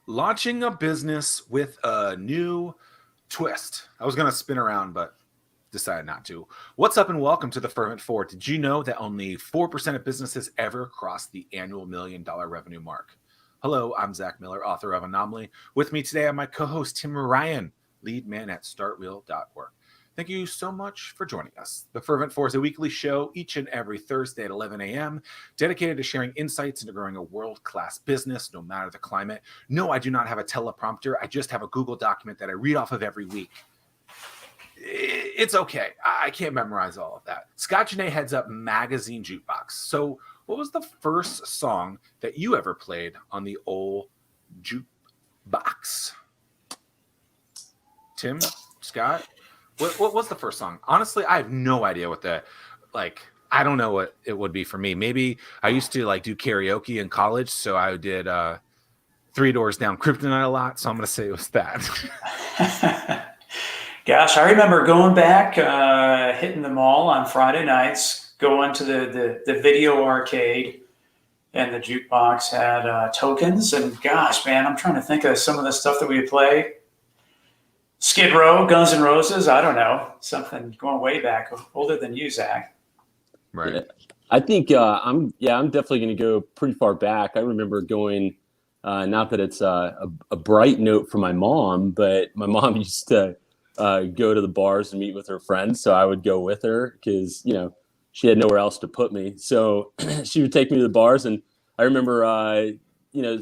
Launching a business with a new twist. I was going to spin around, but decided not to. What's up and welcome to the Fervent 4. Did you know that only 4% of businesses ever cross the annual $1 million revenue mark? Hello, I'm Zack Miller, author of Anomaly. With me today are my co-host Tim Ryan, lead man at startwheel.org. Thank you so much for joining us. The Fervent 4 is a weekly show each and every Thursday at 11 a.m. dedicated to sharing insights into growing a world-class business, no matter the climate. No, I do not have a teleprompter. I just have a Google document that I read off of every week. It's okay. I can't memorize all of that. Scott Janney heads up Magazine Jukebox. So what was the first song that you ever played on the old jukebox? Tim? Scott? What was the first song? Honestly, I have no idea what I don't know what it would be for me. Maybe I used to do karaoke in college. So I did Three Doors Down Kryptonite a lot. So I'm going to say it was that. Gosh, I remember going back, hitting the mall on Friday nights, going to the video arcade, and the jukebox had tokens. And gosh, man, I'm trying to think of some of the stuff that we would play. Skid Row, Guns N' Roses, I don't know, something going way back, older than you, Zack. Right. Yeah. I think I'm definitely going to go pretty far back. I remember going, not that it's a bright note for my mom, but my mom used to go to the bars and meet with her friends. So I would go with her because, she had nowhere else to put me. So she would take me to the bars. And I remember,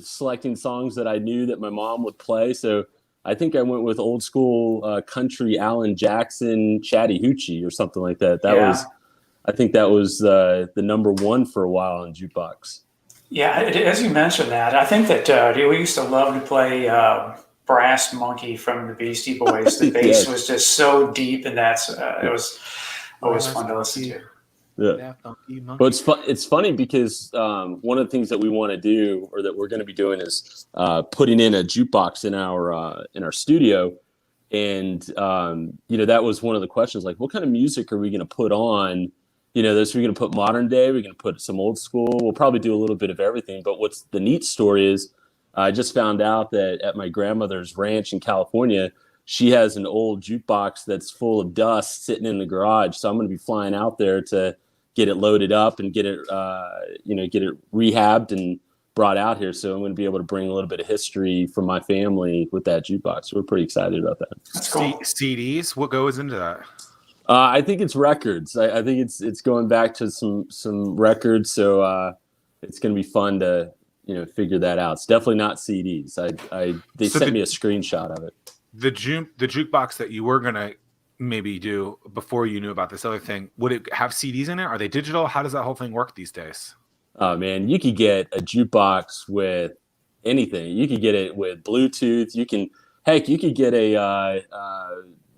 selecting songs that I knew that my mom would play. So I think I went with old school country Alan Jackson, Chatty Hoochie or something like that. I think that was the number one for a while on Jukebox. Yeah, as you mentioned that, I think that we used to love to play Brass Monkey from the Beastie Boys. The bass was just so deep, and it was always fun to listen to. Yeah. But it's funny because one of the things that we want to do, or that we're going to be doing, is putting in a jukebox in our studio, and that was one of the questions. Like, what kind of music are we going to put on? Are we going to put modern day? We're going to put some old school. We'll probably do a little bit of everything. But what's the neat story is, I just found out that at my grandmother's ranch in California, she has an old jukebox that's full of dust sitting in the garage. So I'm going to be flying out there to get it loaded up and get it rehabbed and brought out here. So I'm going to be able to bring a little bit of history from my family with that jukebox. So we're pretty excited about that. That's cool. CDs? What goes into that? I think it's records. I think it's going back to some records. So it's going to be fun to figure that out. It's definitely not CDs. They sent me a screenshot of it. The jukebox that you were gonna maybe do before you knew about this other thing, would it have CDs in it? Are they digital? How does that whole thing work these days? Oh man, you could get a jukebox with anything. You could get it with Bluetooth. You could get a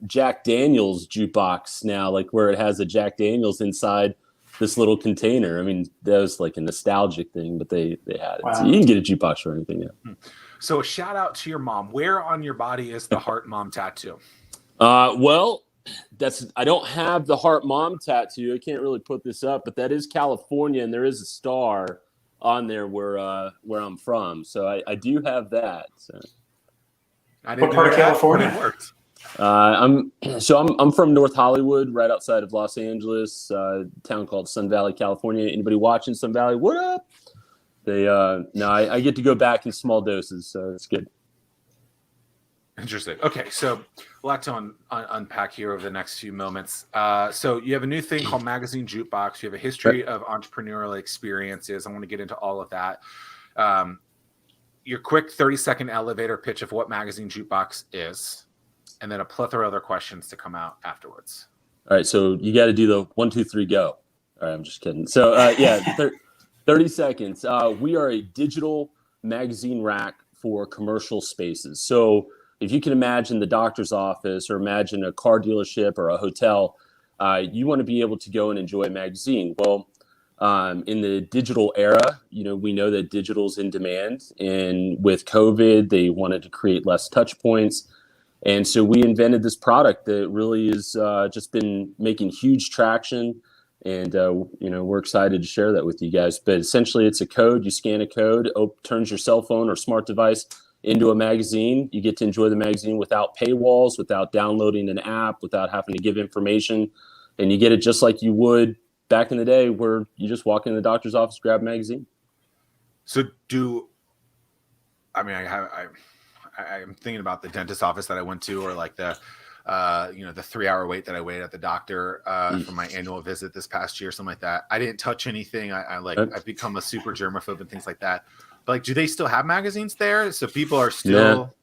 Jack Daniels jukebox now, like where it has a Jack Daniels inside this little container. I mean, that was like a nostalgic thing, but they had it. Wow. So you can get a jukebox for anything. Yeah. So a shout out to your mom. Where on your body is the Heart Mom tattoo? Well, I don't have the Heart Mom tattoo. I can't really put this up, but that is California, and there is a star on there where I'm from. So I do have that. So. What part of California? It worked. I'm from North Hollywood, right outside of Los Angeles, a town called Sun Valley, California. Anybody watching Sun Valley? What up? I get to go back in small doses, so it's good. Interesting. Okay, so a lot to unpack here over the next few moments. So you have a new thing called Magazine Jukebox. You have a history of entrepreneurial experiences. I want to get into all of that. Your quick 30-second elevator pitch of what Magazine Jukebox is, and then a plethora of other questions to come out afterwards. All right, so you got to do the 1, 2, 3, go. All right, I'm just kidding. So 30 seconds. We are a digital magazine rack for commercial spaces. So if you can imagine the doctor's office, or imagine a car dealership or a hotel, you want to be able to go and enjoy a magazine. Well, in the digital era, we know that digital's in demand, and with COVID, they wanted to create less touch points. And so we invented this product that really has just been making huge traction. And, we're excited to share that with you guys. But essentially, it's a code. You scan a code, turns your cell phone or smart device into a magazine. You get to enjoy the magazine without paywalls, without downloading an app, without having to give information. And you get it just like you would back in the day where you just walk in the doctor's office, grab a magazine. So I'm thinking about the dentist office that I went to, or like the 3-hour wait that I waited at the doctor for my annual visit this past year, something like that. I didn't touch anything. I've become a super germaphobe and things like that. But like, do they still have magazines there? So people are still.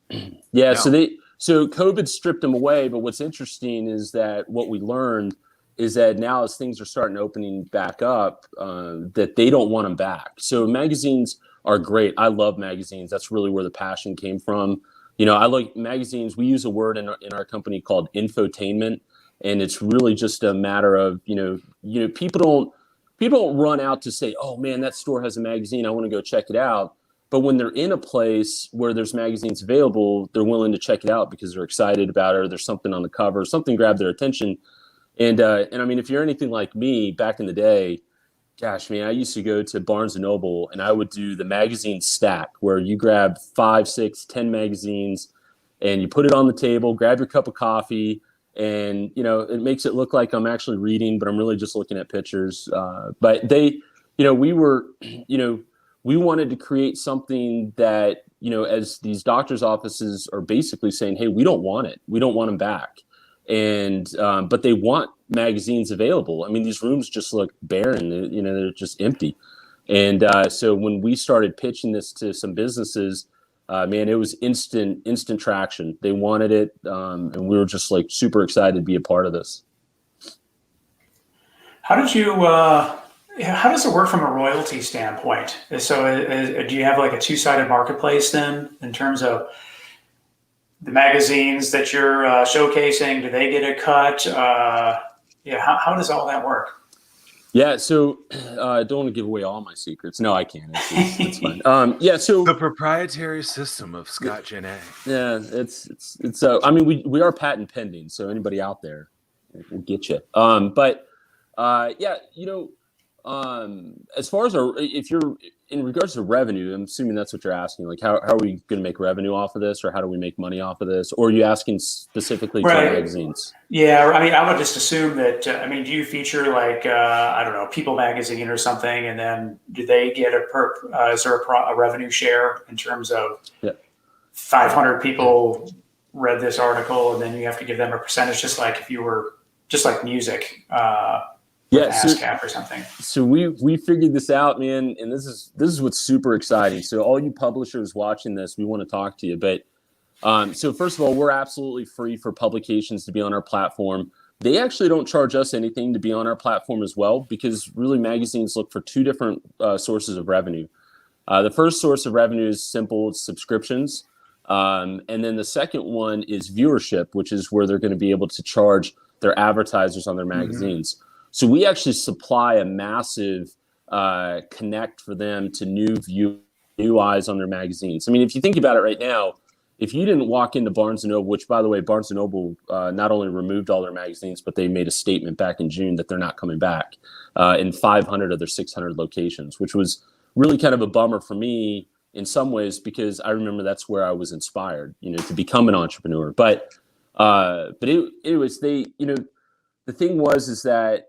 Yeah. No. So COVID stripped them away. But what's interesting is that what we learned is that now as things are starting opening back up, that they don't want them back. So magazines are great. I love magazines. That's really where the passion came from. I like magazines. We use a word in our company called infotainment, and it's really just a matter of, people don't run out to say, oh man, that store has a magazine, I want to go check it out. But when they're in a place where there's magazines available, they're willing to check it out because they're excited about it, or there's something on the cover, something grabbed their attention. And I mean, if you're anything like me back in the day, gosh, man, I used to go to Barnes & Noble and I would do the magazine stack where you grab 5, 6, 10 magazines and you put it on the table, grab your cup of coffee, and, it makes it look like I'm actually reading, but I'm really just looking at pictures. But we wanted to create something that, as these doctors' offices are basically saying, hey, we don't want it. We don't want them back. And but they want magazines available. I mean, these rooms just look barren. They're just empty. And so when we started pitching this to some businesses, man, it was instant traction. They wanted it, and we were just like super excited to be a part of this. How does it work from a royalty standpoint? So do you have like a two-sided marketplace then in terms of the magazines that you're showcasing? Do they get a cut? How does all that work? Yeah, so I don't want to give away all my secrets. No, I can't. It's fine. So the proprietary system of Scott Janney. Yeah, it's. I mean, we are patent pending, so anybody out there, we'll get you. As far as if you're in regards to revenue, I'm assuming that's what you're asking. Like, how are we going to make revenue off of this, or how do we make money off of this? Or are you asking specifically to magazines? Yeah, I mean, I would just assume that. Do you feature like People Magazine or something, and then do they get is there a revenue share in terms of 500 people read this article, and then you have to give them a percentage, just like if you were just like music. ASCAP or something. So we figured this out, man, and this is what's super exciting. So all you publishers watching this, we want to talk to you. But so first of all, we're absolutely free for publications to be on our platform. They actually don't charge us anything to be on our platform as well, because really magazines look for two different sources of revenue. The first source of revenue is simple, it's subscriptions. And then the second one is viewership, which is where they're going to be able to charge their advertisers on their magazines. Mm-hmm. So we actually supply a massive connect for them to new eyes on their magazines. I mean, if you think about it right now, if you didn't walk into Barnes & Noble, which, by the way, Barnes & Noble not only removed all their magazines, but they made a statement back in June that they're not coming back in 500 of their 600 locations, which was really kind of a bummer for me in some ways, because I remember that's where I was inspired, to become an entrepreneur. But anyways, the thing is that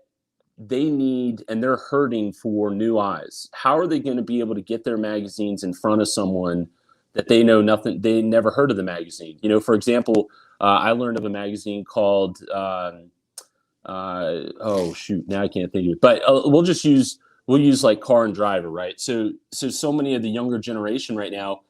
they need, and they're hurting for new eyes. How are they going to be able to get their magazines in front of someone that they know nothing, they never heard of the magazine? For example, I learned of a magazine called, now I can't think of it, but we'll use like Car and Driver, right? So many of the younger generation right now,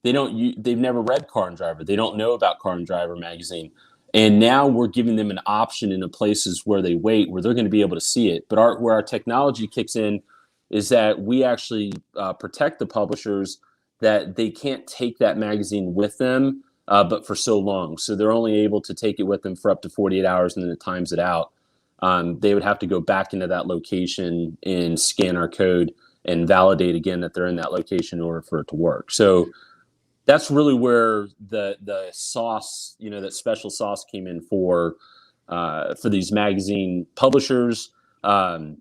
they've never read Car and Driver. They don't know about Car and Driver magazine. And now we're giving them an option in the places where they wait, where they're going to be able to see it. But where our technology kicks in is that we actually protect the publishers, that they can't take that magazine with them, but for so long. So they're only able to take it with them for up to 48 hours, and then it times it out. They would have to go back into that location and scan our code and validate again that they're in that location in order for it to work. So that's really where the sauce, that special sauce came in for these magazine publishers. And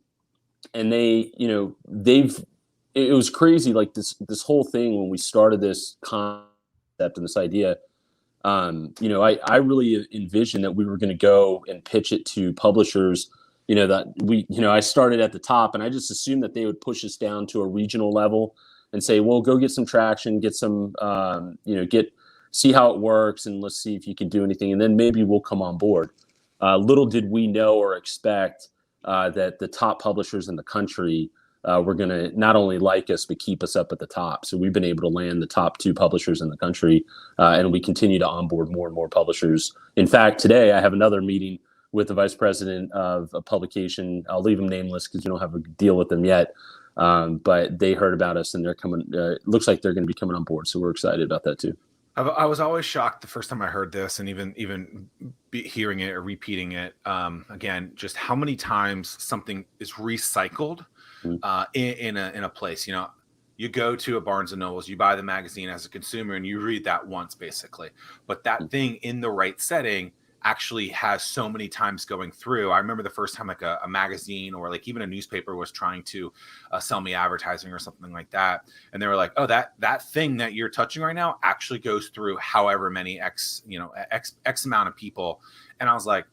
they, it was crazy. Like this whole thing, when we started this and this idea, I really envisioned that we were going to go and pitch it to publishers, that I started at the top, and I just assumed that they would push us down to a regional level and say, well, go get some traction, get some, see how it works, and let's see if you can do anything, and then maybe we'll come on board. Little did we know or expect that the top publishers in the country were going to not only like us, but keep us up at the top. So we've been able to land the top 2 publishers in the country, and we continue to onboard more and more publishers. In fact, today I have another meeting with the vice president of a publication. I'll leave them nameless because we don't have a deal with them yet. But they heard about us, and they're coming. Looks like they're going to be coming on board. So we're excited about that too. I was always shocked the first time I heard this, and even hearing it or repeating it again, just how many times something is recycled in a place. You go to a Barnes and Nobles, you buy the magazine as a consumer, and you read that once basically. But that thing in the right setting actually has so many times going through. I remember the first time like a magazine or like even a newspaper was trying to sell me advertising or something like that. And they were like, oh, that thing that you're touching right now actually goes through however many X amount of people. And I was like,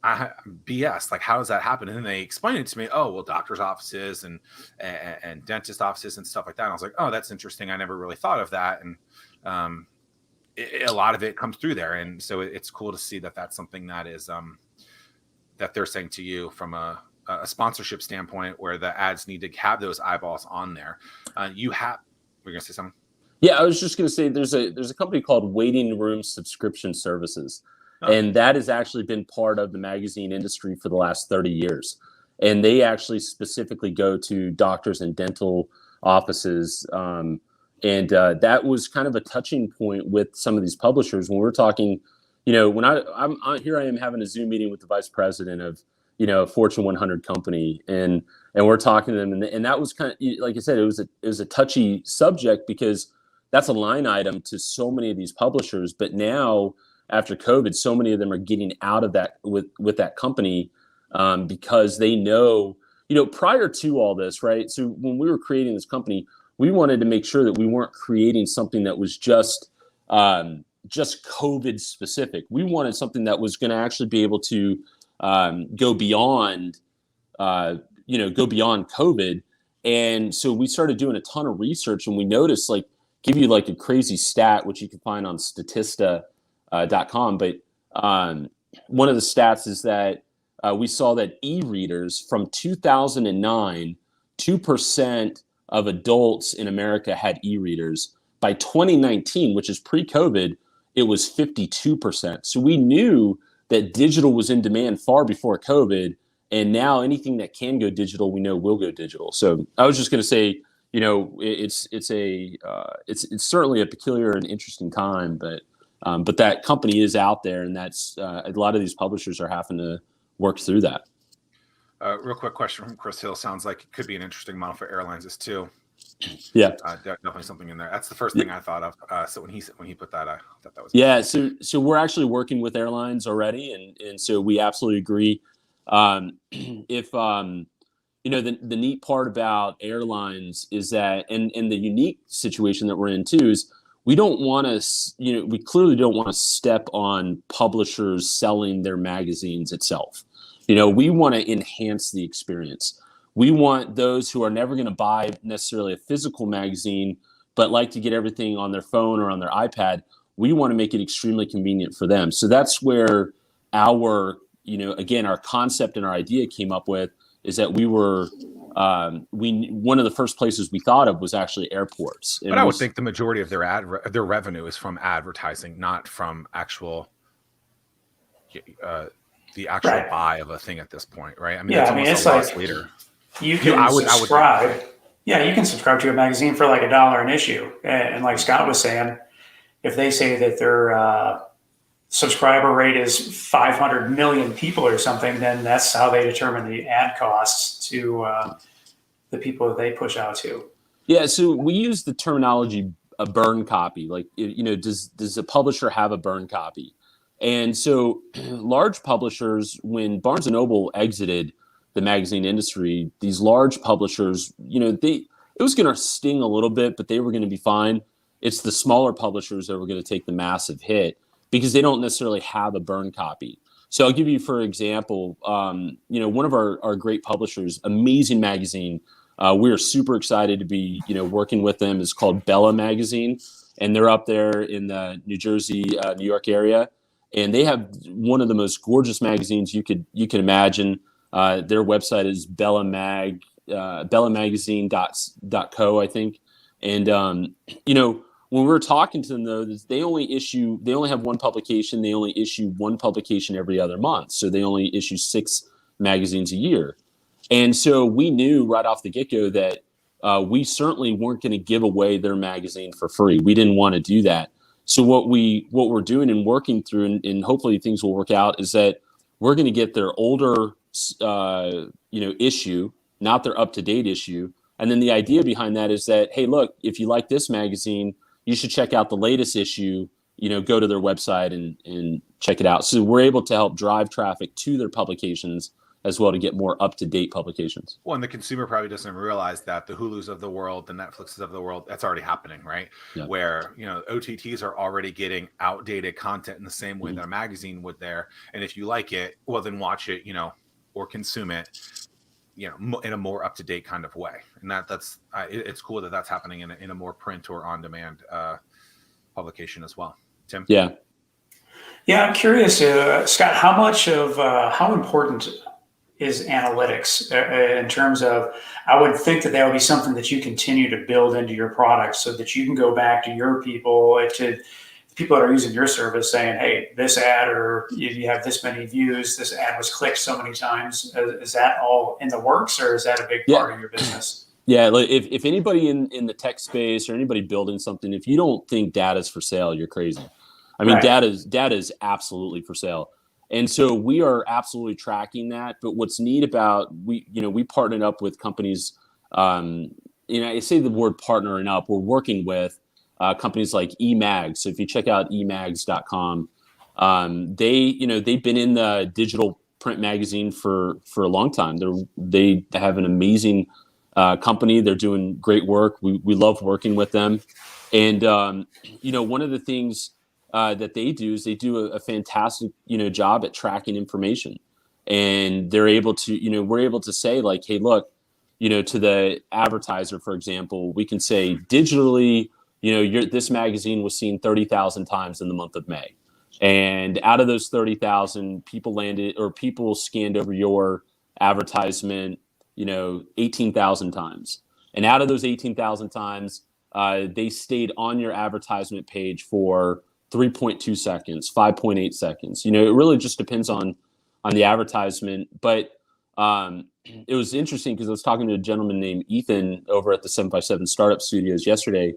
BS, like, how does that happen? And then they explained it to me. Oh, well, doctor's offices and dentist offices and stuff like that. And I was like, oh, that's interesting. I never really thought of that. And a lot of it comes through there. And so it's cool to see that that's something that is that they're saying to you from a sponsorship standpoint, where the ads need to have those eyeballs on there. We're going to say something? Yeah, I was just going to say there's a company called Waiting Room Subscription Services. Oh. And that has actually been part of the magazine industry for the last 30 years. And they actually specifically go to doctors and dental offices. And that was kind of a touching point with some of these publishers when we're talking, when I'm here, I am having a Zoom meeting with the vice president of, a Fortune 100 company. And we're talking to them. And that was kind of, like I said, it was a touchy subject because that's a line item to so many of these publishers. But now, after COVID, so many of them are getting out of that with that company because they know, prior to all this, right? So when we were creating this company, we wanted to make sure that we weren't creating something that was just COVID specific. We wanted something that was going to actually be able to go beyond COVID. And so we started doing a ton of research, and we noticed, give you like a crazy stat, which you can find on Statista.com. But one of the stats is that we saw that e-readers from 2009, 2% of adults in America had e-readers. By 2019, which is pre-COVID, it was 52%. So we knew that digital was in demand far before COVID, and now anything that can go digital, we know will go digital. So I was just going to say, it's certainly a peculiar and interesting time, but that company is out there, and that's a lot of these publishers are having to work through that. Real quick question from Chris Hill. Sounds like it could be an interesting model for airlines as too. Yeah, definitely something in there. That's the first thing I thought of. So when he put that, I thought that was So we're actually working with airlines already, and so we absolutely agree. If the neat part about airlines is that, and the unique situation that we're in too is, we don't want to, we clearly don't want to step on publishers selling their magazines itself. We want to enhance the experience. We want those who are never going to buy necessarily a physical magazine, but like to get everything on their phone or on their iPad. We want to make it extremely convenient for them. So that's where our concept and our idea came up with, is that we were, one of the first places we thought of was actually airports. But I would think the majority of their revenue is from advertising, not from the actual right. buy of a thing at this point, right? I mean, it's like later. You can subscribe. You can subscribe to a magazine for like $1 an issue, and like Scott was saying, if they say that their subscriber rate is 500 million people or something, then that's how they determine the ad costs to the people that they push out to. Yeah, so we use the terminology a burn copy. Like, does a publisher have a burn copy? And so large publishers, when Barnes & Noble exited the magazine industry, these large publishers, it was going to sting a little bit, but they were going to be fine. it's the smaller publishers that were going to take the massive hit because they don't necessarily have a burn copy. So I'll give you, for example, one of our great publishers, amazing magazine. We are super excited to be, working with them. It's called Bella Magazine, and they're up there in the New Jersey, New York area. And they have one of the most gorgeous magazines you could imagine. Their website is bellamagazine.co, I think. And when we were talking to them, though, they only have one publication. They only issue one publication every other month. So they only issue 6 magazines a year. And so we knew right off the get-go that we certainly weren't going to give away their magazine for free. We didn't want to do that. So what we're doing and working through, and hopefully things will work out, is that we're going to get their older issue, not their up-to-date issue. And then the idea behind that is that, hey, look, if you like this magazine, you should check out the latest issue, go to their website and check it out. So we're able to help drive traffic to their publications as well to get more up-to-date publications. Well, and the consumer probably doesn't realize that the Hulus of the world, the Netflixes of the world, that's already happening, right? Yeah. Where, OTTs are already getting outdated content in the same way that a magazine would there. And if you like it, well, then watch it, or consume it, in a more up-to-date kind of way. And that's it's cool that that's happening in a more print or on-demand publication as well. Tim? Yeah, I'm curious, Scott, how important is analytics in terms of, I would think that would be something that you continue to build into your product so that you can go back to your people, to people that are using your service saying, hey, this ad, or you have this many views, this ad was clicked so many times. Is that all in the works, or is that a big part of your business? Yeah, if anybody in the tech space or anybody building something, if you don't think data is for sale, you're crazy. I mean, data is absolutely for sale. And so we are absolutely tracking that. But what's neat about we partnered up with companies. I say the word partnering up. We're working with companies like eMag. So if you check out emags.com, they've been in the digital print magazine for a long time. They have an amazing company. They're doing great work. We love working with them. And one of the things that they do is they do a fantastic job at tracking information, and they're able to we're able to say, like, hey, look, to the advertiser, for example, we can say digitally, this magazine was seen 30,000 times in the month of May, and out of those 30,000, people scanned over your advertisement 18,000 times, and out of those 18,000 times, they stayed on your advertisement page for 3.2 seconds, 5.8 seconds. It really just depends on the advertisement. But it was interesting because I was talking to a gentleman named Ethan over at the 757 Startup Studios yesterday.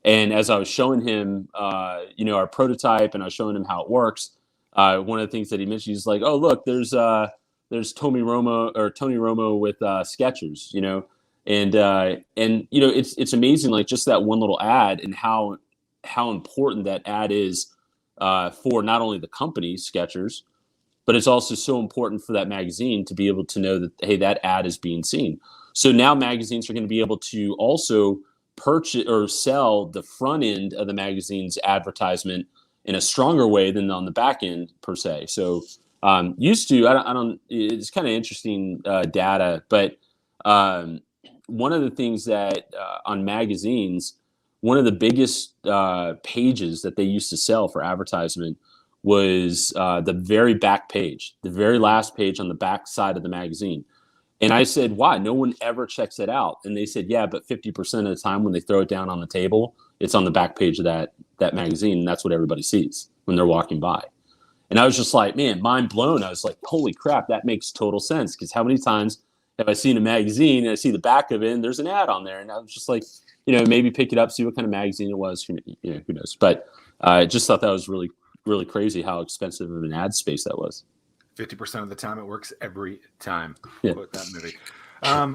And as I was showing him, our prototype, and I was showing him how it works, one of the things that he mentioned, he's like, "Oh, look, there's Tony Romo with Skechers," and it's amazing, like just that one little ad and how important that ad is for not only the company Skechers, but it's also so important for that magazine to be able to know that, hey, that ad is being seen. So now magazines are going to be able to also purchase or sell the front end of the magazine's advertisement in a stronger way than on the back end per se. So used to, I don't, it's kind of interesting data, but one of the things that on magazines, one of the biggest pages that they used to sell for advertisement was the very back page, the very last page on the back side of the magazine. And I said, why? No one ever checks it out. And they said, yeah, but 50% of the time when they throw it down on the table, it's on the back page of that magazine. And that's what everybody sees when they're walking by. And I was just like, man, mind blown. I was like, holy crap, that makes total sense. Because how many times have I seen a magazine and I see the back of it and there's an ad on there? And I was just like, maybe pick it up, see what kind of magazine it was. Who knows? But I just thought that was really, really crazy how expensive of an ad space that was. 50% of the time it works every time. Yeah. Quote that movie.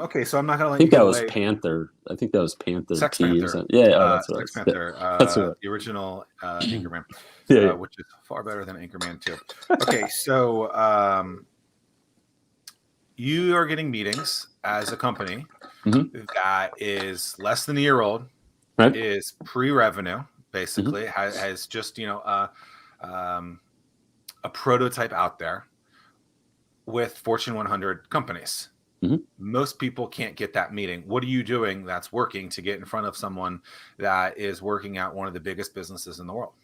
Okay, so I'm not gonna let I think you that get was away. Panther. I think that was Panther. Sex T Panther. or something. Yeah, that's Sex right. Panther. That's right. The original Anchorman, Yeah. which is far better than Anchorman 2. Okay, so you are getting meetings as a company that is less than a year old, Right. is pre-revenue, basically, has just, a prototype out there with Fortune 100 companies. Most people can't get that meeting. What are you doing that's working to get in front of someone that is working at one of the biggest businesses in the world?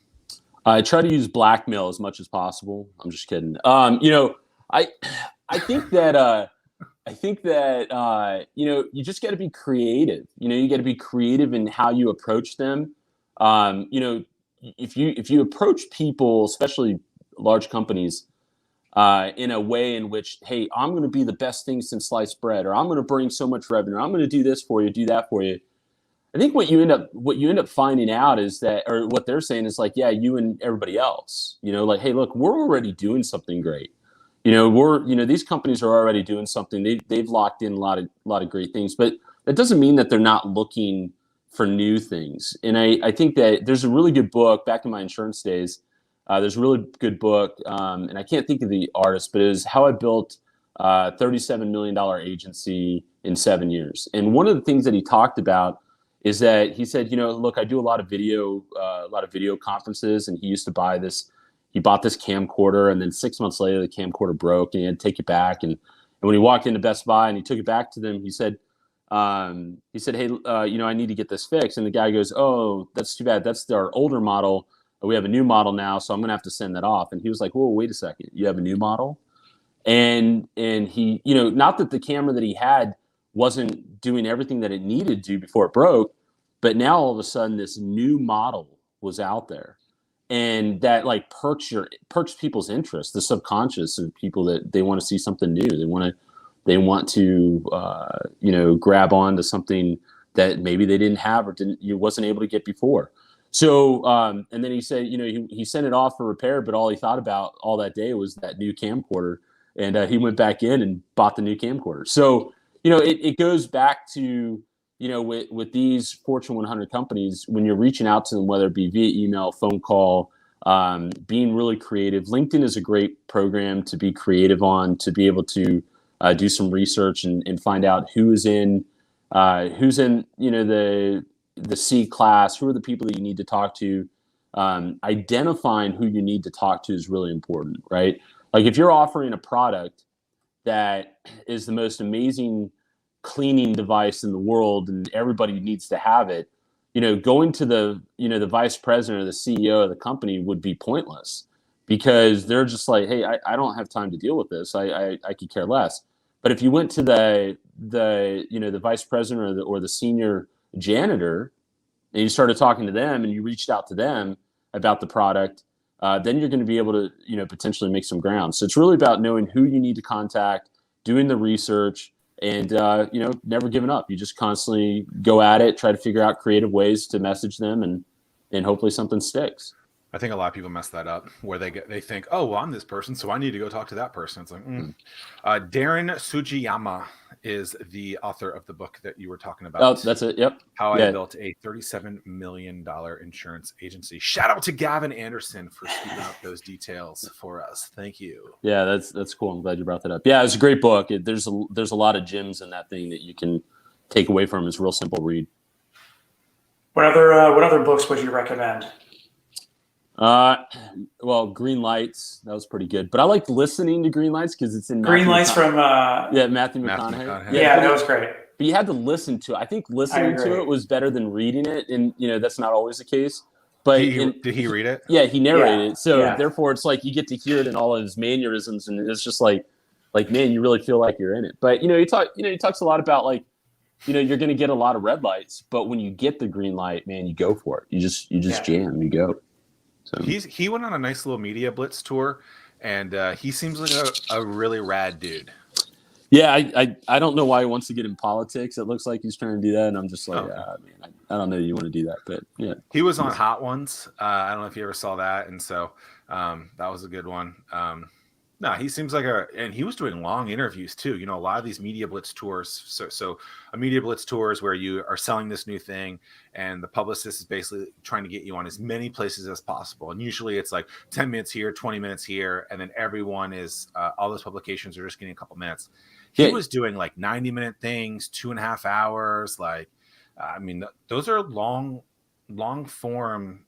I try to use blackmail as much as possible. I'm just kidding. I think that you just got to be creative. You got to be creative in how you approach them. If you approach people, especially large companies, in a way in which, hey, I'm going to be the best thing since sliced bread, or I'm going to bring so much revenue, I'm going to do this for you, do that for you. I think what you end up finding out is that, or what they're saying is like, yeah, you and everybody else, like, hey, look, we're already doing something great. These companies are already doing something. They've locked in a lot of great things, but that doesn't mean that they're not looking for new things. And I think that there's a really good book back in my insurance days. There's a really good book, and I can't think of the artist, but it was How I Built a $37 million agency in 7 years. And one of the things that he talked about is that he said, look, I do a lot of video conferences, and he used to buy this. He bought this camcorder, and then 6 months later, the camcorder broke, and he had to take it back. And when he walked into Best Buy and he took it back to them, he said, hey, I need to get this fixed. And the guy goes, oh, that's too bad. That's our older model. We have a new model now, so I'm going to have to send that off. And he was like, whoa, wait a second. You have a new model? And he, not that the camera that he had wasn't doing everything that it needed to before it broke, but now all of a sudden this new model was out there. And that like perks people's interest, the subconscious of people, that they want to see something new. They want to grab on to something that maybe they didn't have or wasn't able to get before. So, and then he said, he sent it off for repair, but all he thought about all that day was that new camcorder, and he went back in and bought the new camcorder. So, it goes back to, with these Fortune 100 companies, when you're reaching out to them, whether it be via email, phone call, being really creative. LinkedIn is a great program to be creative on, to be able to do some research and find out who's in, the C class, who are the people that you need to talk to. Identifying who you need to talk to is really important, right? Like if you're offering a product that is the most amazing cleaning device in the world and everybody needs to have it, going to the vice president or the CEO of the company would be pointless, because they're just like, hey, I don't have time to deal with this. I could care less. But if you went to the vice president or the senior janitor, and you started talking to them and you reached out to them about the product, then you're going to be able to, potentially make some ground. So it's really about knowing who you need to contact, doing the research, and, never giving up. You just constantly go at it, try to figure out creative ways to message them, and hopefully something sticks. I think a lot of people mess that up, where they think, oh, well, I'm this person, so I need to go talk to that person. It's like, Darren Sugiyama is the author of the book that you were talking about. Oh, that's it. Yep. How I Built a $37 million insurance agency. Shout out to Gavin Anderson for speaking out those details for us. Thank you. Yeah, that's cool. I'm glad you brought that up. Yeah, it's a great book. There's a lot of gems in that thing that you can take away from. It's a real simple read. What other books would you recommend? Well, Green Lights, that was pretty good. But I liked listening to Green Lights because it's in Green Lights from Matthew McConaughey. Yeah, that was great. But you had to listen to it. I think listening to it was better than reading it, and that's not always the case. But did he read it? Yeah, he narrated it. So therefore, it's like you get to hear it in all of his mannerisms, and it's just like man, you really feel like you're in it. But he talks a lot about like, you're going to get a lot of red lights, but when you get the green light, man, you go for it. You just jam, you go. So he went on a nice little media blitz tour, and he seems like a really rad dude. Yeah, I don't know why he wants to get in politics. It looks like he's trying to do that, and I'm just like, man, I don't know you want to do that, but yeah. He was on Hot Ones. I don't know if you ever saw that, and so that was a good one. No, he seems like and he was doing long interviews too. A lot of these media blitz tours. So a media blitz tour is where you are selling this new thing, and the publicist is basically trying to get you on as many places as possible. And usually it's like 10 minutes here, 20 minutes here, and then everyone is all those publications are just getting a couple minutes. He was doing like 90-minute things, 2.5 hours, like I mean, those are long form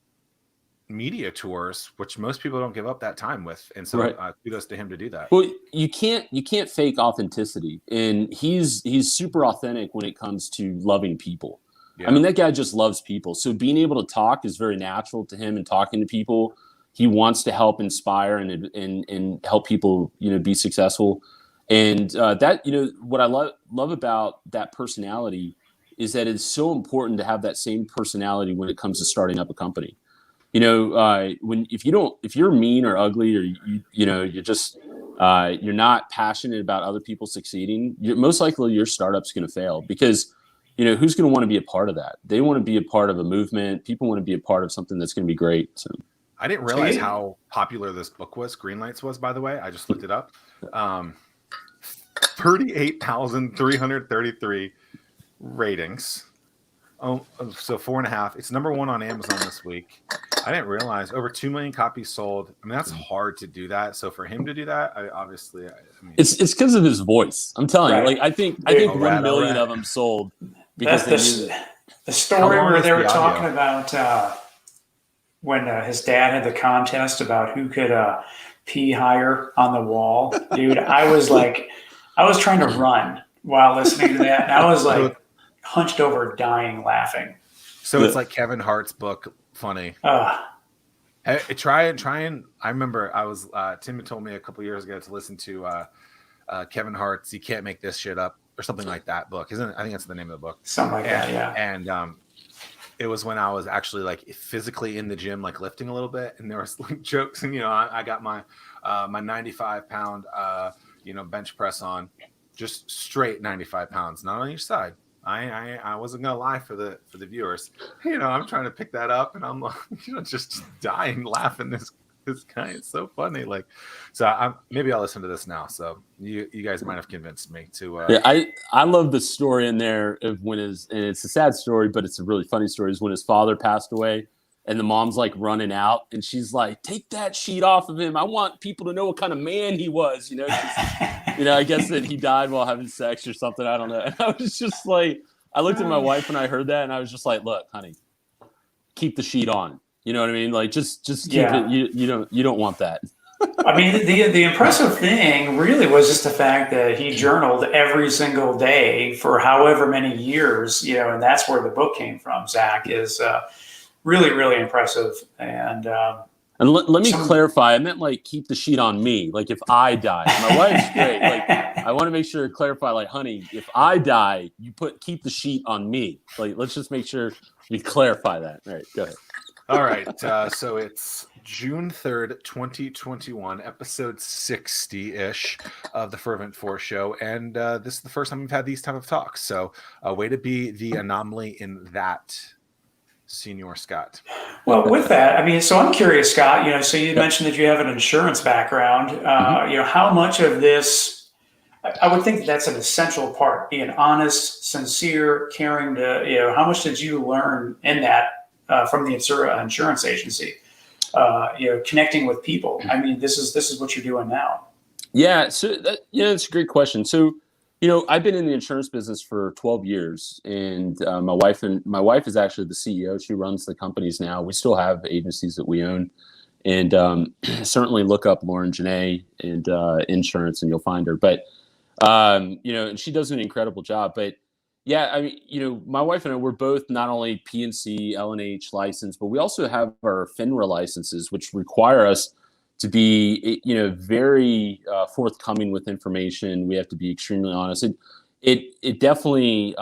media tours, which most people don't give up that time with. And so kudos to him to do that. Well, you can't fake authenticity, and he's super authentic when it comes to loving people. Yeah. I mean, that guy just loves people. So being able to talk is very natural to him, and talking to people, he wants to help inspire and help people, be successful. And that, what I love about that personality is that it's so important to have that same personality when it comes to starting up a company. If you're mean or ugly, or you're just you're not passionate about other people succeeding, most likely your startup's going to fail, because who's going to want to be a part of that? They want to be a part of a movement. People want to be a part of something that's going to be great. So I didn't realize how popular this book was. Greenlights was, by the way. I just looked it up. 38,333 ratings. Oh, so 4.5. It's number 1 on Amazon this week. I didn't realize over 2 million copies sold. I mean, that's hard to do that. So for him to do that, I mean, it's because of his voice. I'm telling you, like I think 1 million of them sold because the story where they were talking about when his dad had the contest about who could pee higher on the wall. Dude, I was trying to run while listening to that, and I was like hunched over, dying, laughing. So it's like Kevin Hart's book, funny. Try and. I remember I was Tim had told me a couple years ago to listen to Kevin Hart's "You Can't Make This Shit Up" or something like that book. Isn't it? I think that's the name of the book. Something like that, yeah. And it was when I was actually like physically in the gym, like lifting a little bit, and there was like jokes, and I got my 95-pound bench press on, just straight 95 pounds, not on each side. I wasn't gonna lie for the viewers. I'm trying to pick that up, and I'm like, just dying laughing. This guy is so funny. Like, so maybe I'll listen to this now. So you guys might have convinced me to. I love the story in there of when and it's a sad story, but it's a really funny story. Is when his father passed away, and the mom's like running out, and she's like, "Take that sheet off of him. I want people to know what kind of man he was." I guess that he died while having sex or something. I don't know. And I was just like, I looked at my wife when I heard that, and I was just like, "Look, honey, keep the sheet on." You know what I mean? Like, just keep it. You don't want that. I mean, the impressive thing really was just the fact that he journaled every single day for however many years, and that's where the book came from. Zack is really, really impressive. And let me clarify. I meant like keep the sheet on me. Like if I die, my wife's great. Like I want to make sure to clarify. Like, honey, if I die, keep the sheet on me. Like let's just make sure we clarify that. All right, go ahead. All right. So it's June 3rd, 2021, episode 60-ish of the Fervent 4 show. And this is the first time we've had these type of talks. So a way to be the anomaly in that, Senior Scott. Well, with that, I mean, so I'm curious, Scott, so you mentioned that you have an insurance background. How much of this, I would think that's an essential part, being honest, sincere, caring to, how much did you learn in that? From the insurance agency, connecting with people. I mean, this is what you're doing now. Yeah. So it's a great question. So, I've been in the insurance business for 12 years, and my wife is actually the CEO. She runs the companies now. We still have agencies that we own, and certainly look up Lauren Janney and insurance, and you'll find her. But and she does an incredible job. But yeah, I mean, my wife and I, we're both not only P&C, L&H licensed, but we also have our FINRA licenses, which require us to be, very forthcoming with information. We have to be extremely honest. It definitely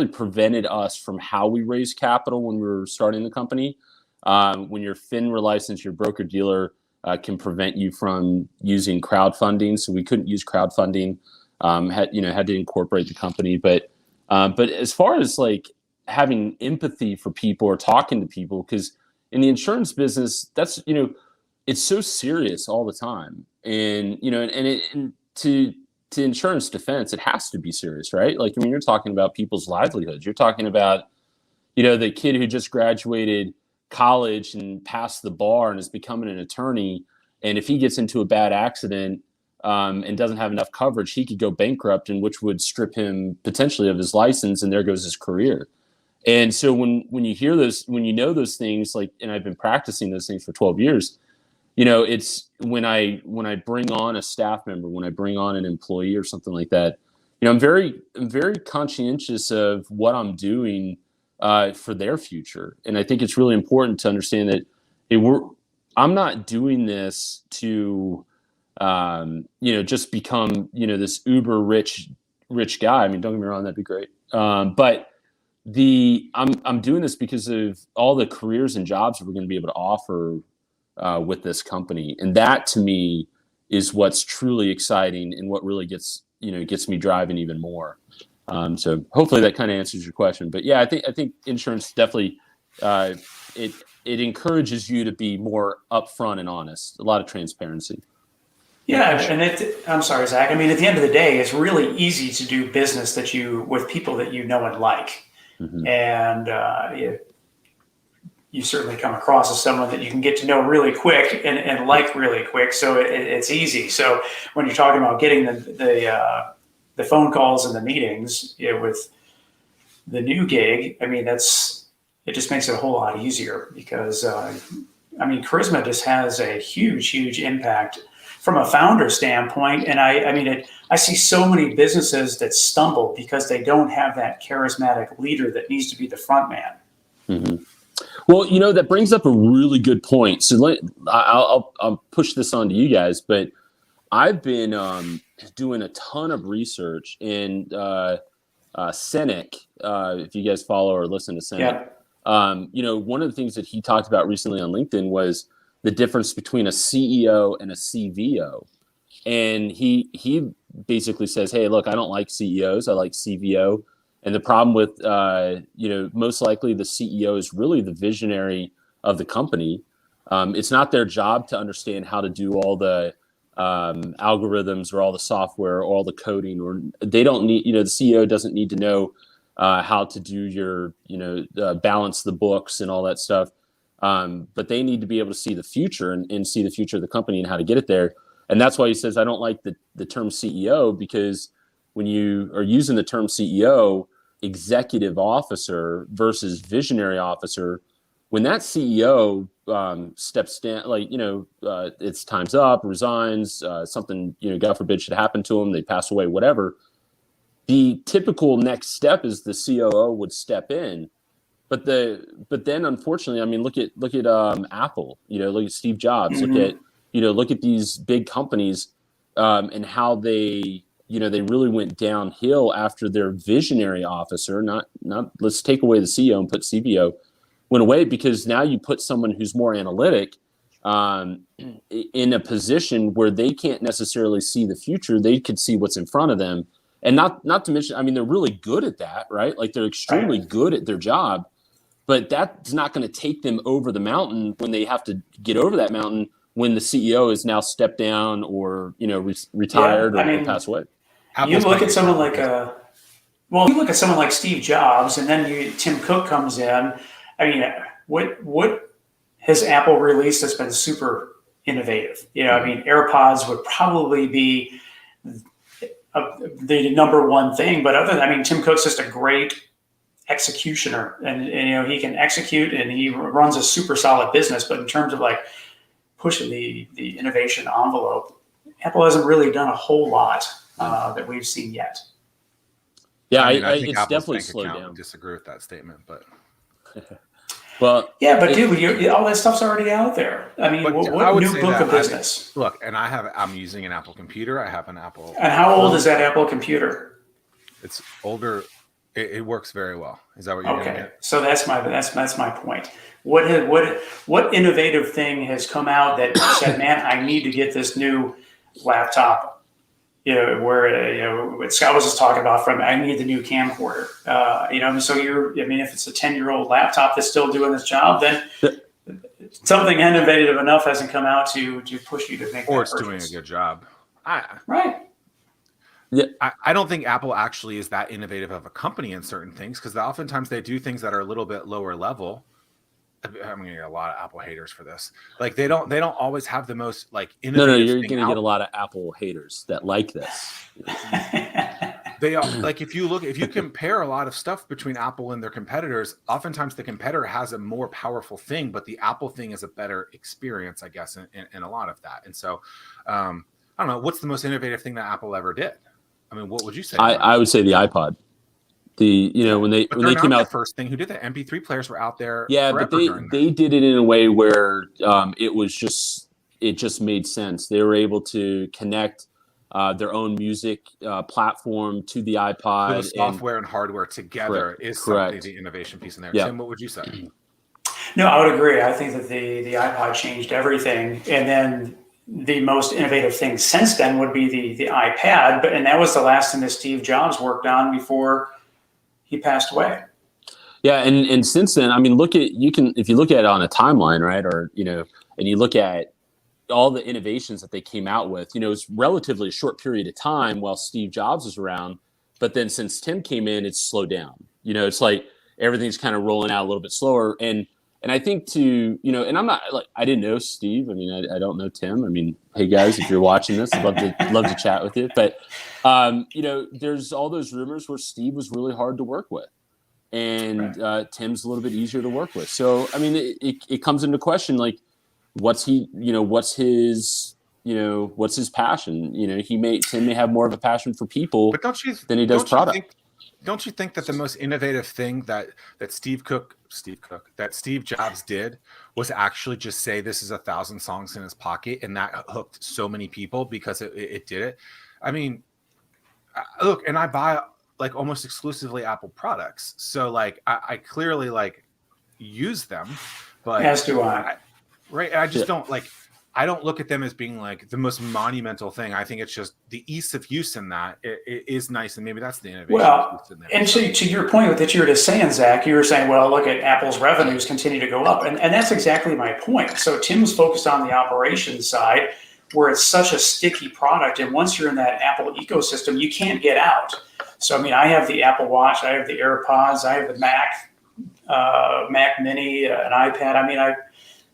prevented us from how we raise capital when we were starting the company. When you're FINRA licensed, your broker dealer can prevent you from using crowdfunding. So we couldn't use crowdfunding. Had to incorporate the company, but as far as like having empathy for people or talking to people, because in the insurance business, that's it's so serious all the time, and to insurance defense, it has to be serious, right? Like I mean, you're talking about people's livelihoods. You're talking about the kid who just graduated college and passed the bar and is becoming an attorney, and if he gets into a bad accident, and doesn't have enough coverage, he could go bankrupt, and which would strip him potentially of his license, and there goes his career. And so when you hear those, when you know those things, like, and I've been practicing those things for 12 years, it's when I bring on a staff member, when I bring on an employee or something like that, I'm very conscientious of what I'm doing for their future. And I think it's really important to understand that I'm not doing this to just become this uber rich guy. I mean, don't get me wrong, that'd be great. But I'm doing this because of all the careers and jobs that we're going to be able to offer with this company, and that to me is what's truly exciting and what really gets me driving even more. So hopefully that kind of answers your question. But yeah, I think insurance definitely it encourages you to be more upfront and honest. A lot of transparency. Yeah, and I'm sorry, Zach. I mean, at the end of the day, it's really easy to do business with people that you know and like. Mm-hmm. And you certainly come across as someone that you can get to know really quick and like really quick. So it's easy. So when you're talking about getting the phone calls and the meetings with the new gig, I mean, it just makes it a whole lot easier because, charisma just has a huge impact from a founder standpoint. And I see so many businesses that stumble because they don't have that charismatic leader that needs to be the front man. Mm-hmm. Well, that brings up a really good point. So I'll push this on to you guys, but I've been doing a ton of research in Senec. If you guys follow or listen to Senec, one of the things that he talked about recently on LinkedIn was the difference between a CEO and a CVO. And he basically says, hey, look, I don't like CEOs. I like CVO. And the problem with, most likely the CEO is really the visionary of the company. It's not their job to understand how to do all the algorithms or all the software or all the coding, or they don't need, the CEO doesn't need to know how to do your, balance the books and all that stuff. But they need to be able to see the future and see the future of the company and how to get it there. And that's why he says, I don't like the term CEO, because when you are using the term CEO, executive officer versus visionary officer, when that CEO steps down, it's time's up, resigns, something, God forbid, should happen to them, they pass away, whatever, the typical next step is the COO would step in. But then unfortunately, I mean, look at Apple, look at Steve Jobs, mm-hmm. look at these big companies and how they really went downhill after their visionary officer, not let's take away the CEO and put CVO, went away, because now you put someone who's more analytic in a position where they can't necessarily see the future. They could see what's in front of them. And not to mention, I mean, they're really good at that, right? Like, they're extremely good at their job, but that's not going to take them over the mountain when they have to get over that mountain when the CEO is now stepped down or, retired or passed away. You look at someone like Steve Jobs, and then Tim Cook comes in. I mean, what has Apple released that's been super innovative? I mean, AirPods would probably be the number one thing, but Tim Cook's just a great executioner, and he can execute, and he runs a super solid business. But in terms of pushing the innovation envelope, Apple hasn't really done a whole lot that we've seen yet. Yeah, I think it's Apple's definitely slowed down. I disagree with that statement, but well, yeah, but dude, all that stuff's already out there. I mean, what new book of business? Look, and I'm using an Apple computer. I have an Apple. And how old is that Apple computer? It's older. It works very well. Is that what you're getting at? So that's my point. What innovative thing has come out that said, man, I need to get this new laptop? What Scott was just talking about, I need the new camcorder. So if it's a 10-year-old laptop that's still doing this job, then something innovative enough hasn't come out to push you to make or that it's purchase. Doing a good job. Right. Yeah, I don't think Apple actually is that innovative of a company in certain things, because oftentimes they do things that are a little bit lower level, I'm gonna get a lot of Apple haters for this. Like they don't always have the most like No, innovative you're thing going to get a out. lot of Apple haters that like this. They are like if you compare a lot of stuff between Apple and their competitors, oftentimes the competitor has a more powerful thing, but the Apple thing is a better experience, I guess, in a lot of that. And so, I don't know, what's the most innovative thing that Apple ever did? I mean, what would you say? I would say the iPod. When they came out, the first thing who did that. MP3 players were out there. yeah, forever but they did it in a way where it just made sense. They were able to connect their own music platform to the iPod. So the software and hardware together is something, the innovation piece in there. Yep. Tim, what would you say? No, I would agree. I think that the iPod changed everything, and then the most innovative thing since then would be the iPad. And that was the last thing that Steve Jobs worked on before he passed away. Yeah, and since then, I mean, if you look at it on a timeline, right, or and you look at all the innovations that they came out with, it's relatively a short period of time while Steve Jobs was around, but then since Tim came in, it's slowed down. It's like everything's kind of rolling out a little bit slower, and I think and I'm not like, I didn't know Steve. I mean, I don't know Tim. I mean, hey guys, if you're watching this, I'd love to chat with you. But there's all those rumors where Steve was really hard to work with, and right. Tim's a little bit easier to work with. So I mean, it comes into question, like, what's his passion? Tim may have more of a passion for people, but than he does product. Don't you think that the most innovative thing that Steve Jobs did was actually just say this is 1,000 songs in his pocket, and that hooked so many people because it did it? I mean, look, and I buy like almost exclusively Apple products, so like I clearly like use them, but as do I. Right, I just don't like. I don't look at them as being like the most monumental thing. I think it's just the ease of use in that it is nice, and maybe that's the innovation. Well, and to your point that you were just saying, Zach, you were saying, well, look at Apple's revenues continue to go up, and that's exactly my point. So Tim's focused on the operations side, where it's such a sticky product, and once you're in that Apple ecosystem, you can't get out. So I mean, I have the Apple Watch, I have the AirPods, I have the Mac Mini, an iPad. I mean,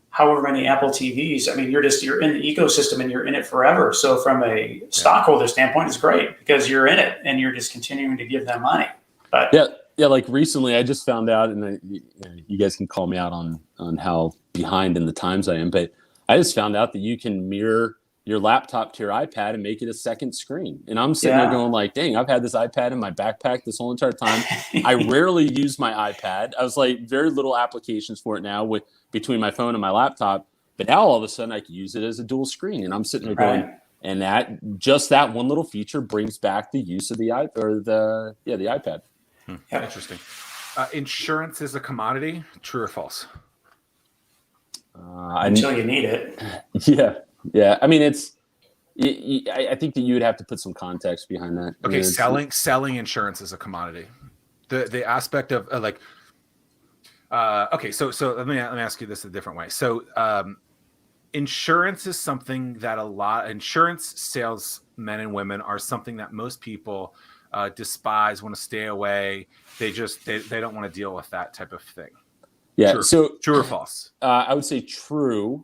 however many Apple TVs. I mean, you're in the ecosystem and you're in it forever. So from a stockholder standpoint, it's great because you're in it and you're just continuing to give them money. But yeah. Like recently, I just found out, and you guys can call me out on how behind in the times I am, but I just found out that you can mirror your laptop to your iPad and make it a second screen. And I'm sitting there going like, dang, I've had this iPad in my backpack this whole entire time. I rarely use my iPad. I was like, very little applications for it now between my phone and my laptop. But now all of a sudden I can use it as a dual screen. And I'm sitting there going, and that one little feature brings back the use of the iPad. Interesting. Insurance is a commodity, true or false? Until you need it. Yeah. I mean, I think that you would have to put some context behind that. Okay, selling insurance is a commodity. The aspect of okay, so let me ask you this a different way. So, insurance is something that insurance salesmen and women are something that most people despise, want to stay away. They don't want to deal with that type of thing. Yeah. True. So true or false? I would say true.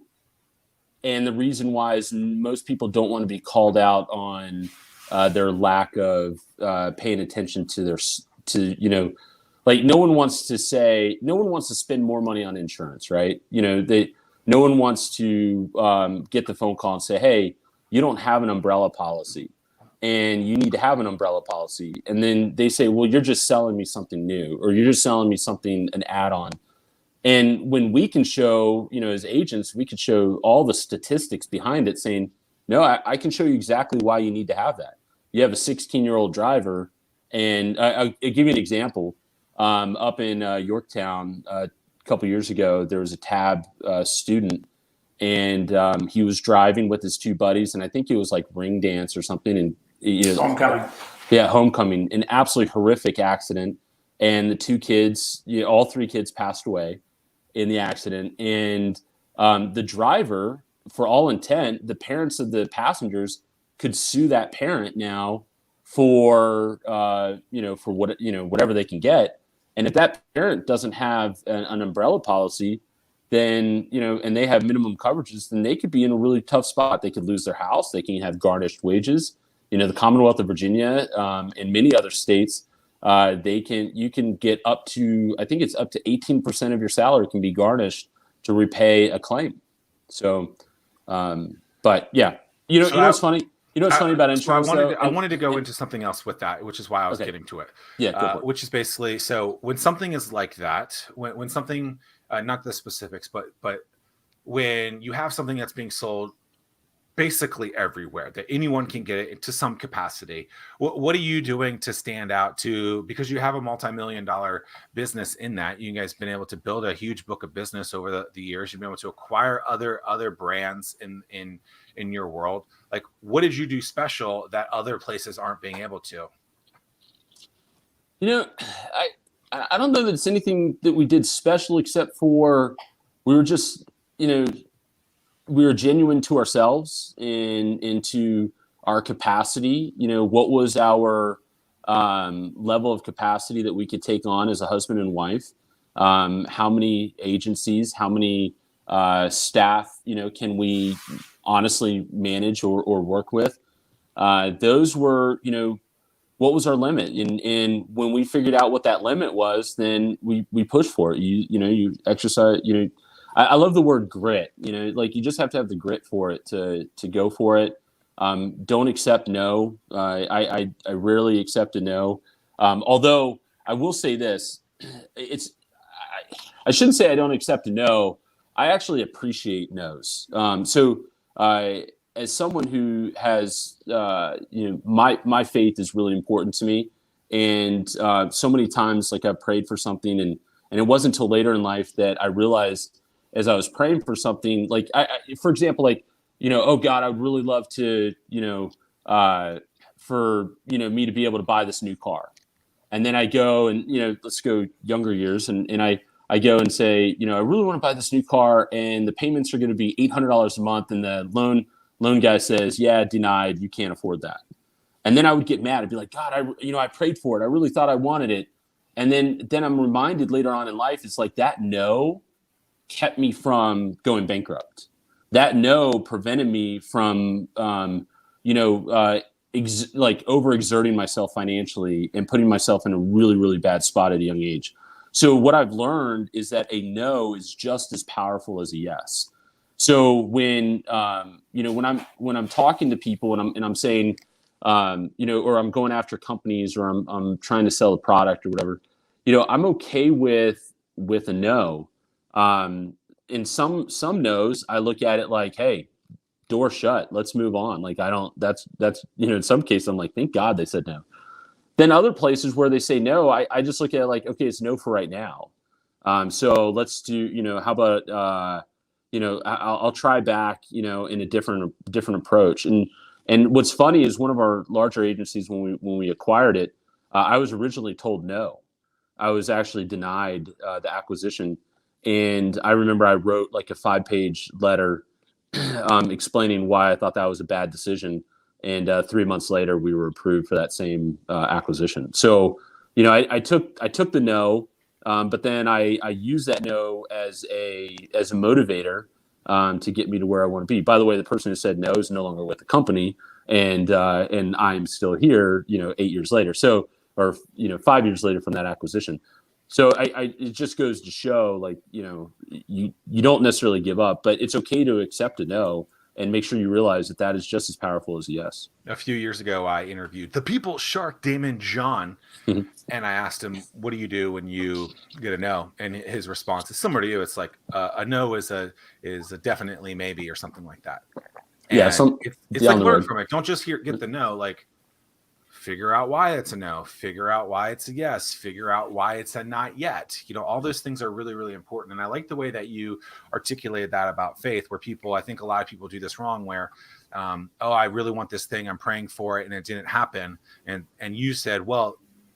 And the reason why is most people don't want to be called out on their lack of paying attention to like no one wants to spend more money on insurance, right? No one wants to get the phone call and say, hey, you don't have an umbrella policy and you need to have an umbrella policy. And then they say, well, you're just selling me something new, or you're just selling me an add-on. And when we can show, as agents, we could show all the statistics behind it saying, no, I can show you exactly why you need to have that. You have a 16-year-old driver. And I'll give you an example. Up in Yorktown a couple years ago, there was a TAB student, and he was driving with his two buddies. And I think it was like ring dance or something. And homecoming. Yeah, homecoming. An absolutely horrific accident. And the two kids, all three kids passed away in the accident. And the driver, for all intent, the parents of the passengers could sue that parent now for whatever they can get. And if that parent doesn't have an umbrella policy, then, and they have minimum coverages, then they could be in a really tough spot. They could lose their house. They can have garnished wages. The Commonwealth of Virginia and many other states, you can get up to, I think it's up to 18% of your salary can be garnished to repay a claim. So, but yeah, what's funny? What's funny about insurance? I wanted to go into something else with that, which is why I was getting to it. Yeah, go for it. Which is basically, so when something is like that, when something, not the specifics, but when you have something that's being sold basically everywhere, that anyone can get it to some capacity, what are you doing to stand out because you have a multi-million-dollar business in that? You guys have been able to build a huge book of business over the years. You've been able to acquire other brands in your world. Like, what did you do special that other places aren't being able to? I don't know that it's anything that we did special, except for we were just, we were genuine to ourselves and to our capacity. What was our level of capacity that we could take on as a husband and wife? How many agencies, how many staff, can we honestly manage or work with? Those were, what was our limit? And when we figured out what that limit was, then we pushed for it. You exercise, I love the word grit, like you just have to have the grit for it to go for it. Don't accept no. I rarely accept a no. Although I will say this, I shouldn't say I don't accept a no. I actually appreciate no's. As someone who has, my faith is really important to me. And so many times, like, I've prayed for something and it wasn't until later in life that I realized, as I was praying for something, like, for example, like, oh God, I would really love to, for, me to be able to buy this new car. And then I go and, let's go younger years. And I go and say, I really want to buy this new car and the payments are going to be $800 a month. And the loan guy says, yeah, denied. You can't afford that. And then I would get mad. I'd be like, God, I prayed for it. I really thought I wanted it. And then I'm reminded later on in life, it's like that no kept me from going bankrupt. That no prevented me from, overexerting myself financially and putting myself in a really, really bad spot at a young age. So what I've learned is that a no is just as powerful as a yes. So when I'm talking to people and I'm saying, or I'm going after companies or I'm trying to sell a product or whatever, I'm okay with a no. In some no's, I look at it like, hey, door shut, let's move on. Like, that's, in some cases I'm like, thank God they said no. Then other places where they say no, I just look at it like, okay, it's no for right now. So let's do, how about, I'll try back, in a different approach. And what's funny is one of our larger agencies, when we acquired it, I was originally told no. I was actually denied the acquisition. And I remember I wrote like a 5-page letter explaining why I thought that was a bad decision. And 3 months later, we were approved for that same acquisition. So, I took the no, but then I used that no as a motivator to get me to where I want to be. By the way, the person who said no is no longer with the company, and I'm still here, 8 years later. So, or 5 years later from that acquisition. So it just goes to show, like, you don't necessarily give up, but it's okay to accept a no and make sure you realize that is just as powerful as a yes. A few years ago, I interviewed the People Shark, Damon John, and I asked him, what do you do when you get a no? And his response is similar to you. It's like a no is a definitely maybe or something like that. And yeah, it's like learn from it. Don't just get the no, like figure out why it's a no, figure out why it's a yes, figure out why it's a not yet. All those things are really, really important. And I like the way that you articulated that about faith, where I think a lot of people do this wrong, where, I really want this thing, I'm praying for it, and it didn't happen. And you said, well,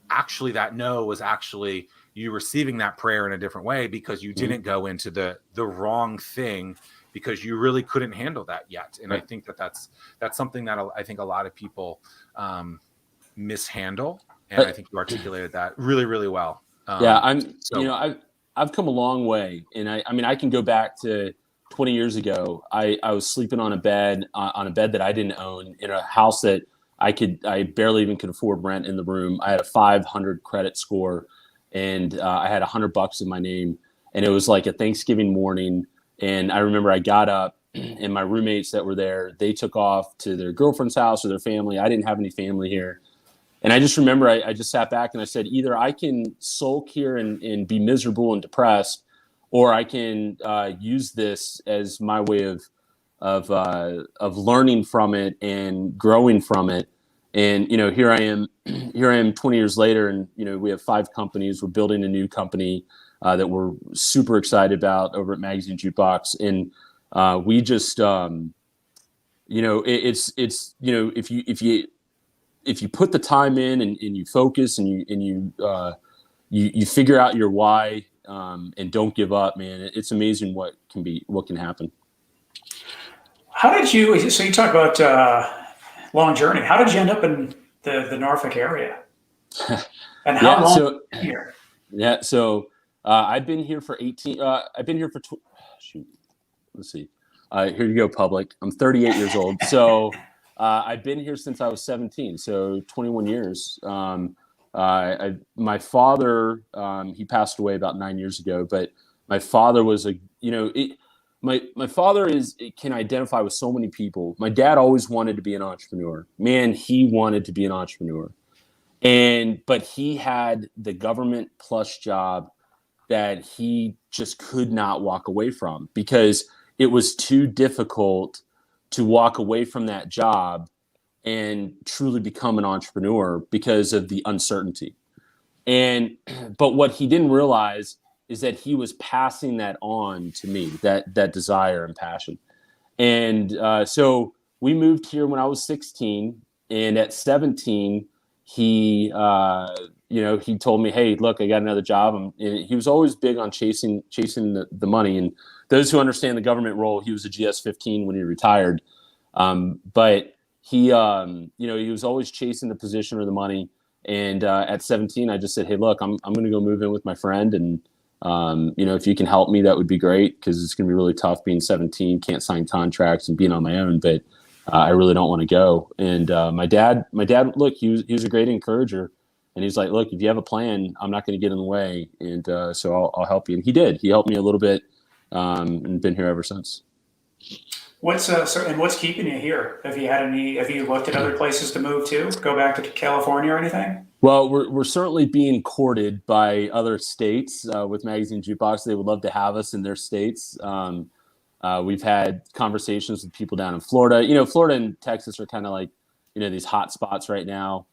actually that no was actually you receiving that prayer in a different way, because you didn't go into the wrong thing, because you really couldn't handle that yet. And I think that's something that I think a lot of people, mishandle, and I think you articulated that really, really well. I'm I've come a long way, and I mean, I can go back to 20 years ago. I was sleeping on a bed that I didn't own in a house that I barely even could afford rent in the room. I had a 500 credit score, and I had $100 in my name, and it was like a Thanksgiving morning. And I remember I got up, and my roommates that were there, they took off to their girlfriend's house or their family. I didn't have any family here. And I just remember I just sat back and I said, either I can sulk here and be miserable and depressed, or I can use this as my way of learning from it and growing from it. And, you know, here I am 20 years later, and, you know, we have 5 companies. We're building a new company that we're super excited about over at Magazine Jukebox. And we just, you know, it's, you know, if you put the time in and you focus and you figure out your why, and don't give up, man, it's amazing what can happen. How did you, so you talk about long journey. How did you end up in the Norfolk area? And how long here? Yeah. So I've been here for 18, I've been here for, let's see. Here you go, public. I'm 38 years old. So I've been here since I was 17. So 21 years. My father, he passed away about 9 years ago, but my father was my father can identify with so many people. My dad always wanted to be an entrepreneur. Man, he wanted to be an entrepreneur. But he had the government plus job that he just could not walk away from, because it was too difficult to walk away from that job and truly become an entrepreneur because of the uncertainty. But what he didn't realize is that he was passing that on to me, that desire and passion. And so we moved here when I was 16, and at 17, he told me, "Hey, look, I got another job." And he was always big on chasing the money. And those who understand the government role, he was a GS-15 when he retired. But he was always chasing the position or the money. And at 17, I just said, "Hey, look, I'm going to go move in with my friend, and if you can help me, that would be great, because it's going to be really tough being 17, can't sign contracts and being on my own. But I really don't want to go." And my dad, look, he was a great encourager, and he's like, "Look, if you have a plan, I'm not going to get in the way, and so I'll help you." And he did. He helped me a little bit, and been here ever since. What's keeping you here? Have you looked at other places to move to? Go back to California or anything? Well, we're certainly being courted by other states with Magazine Jukebox. They would love to have us in their states. We've had conversations with people down in Florida. You know, Florida and Texas are kind of like, these hot spots right now,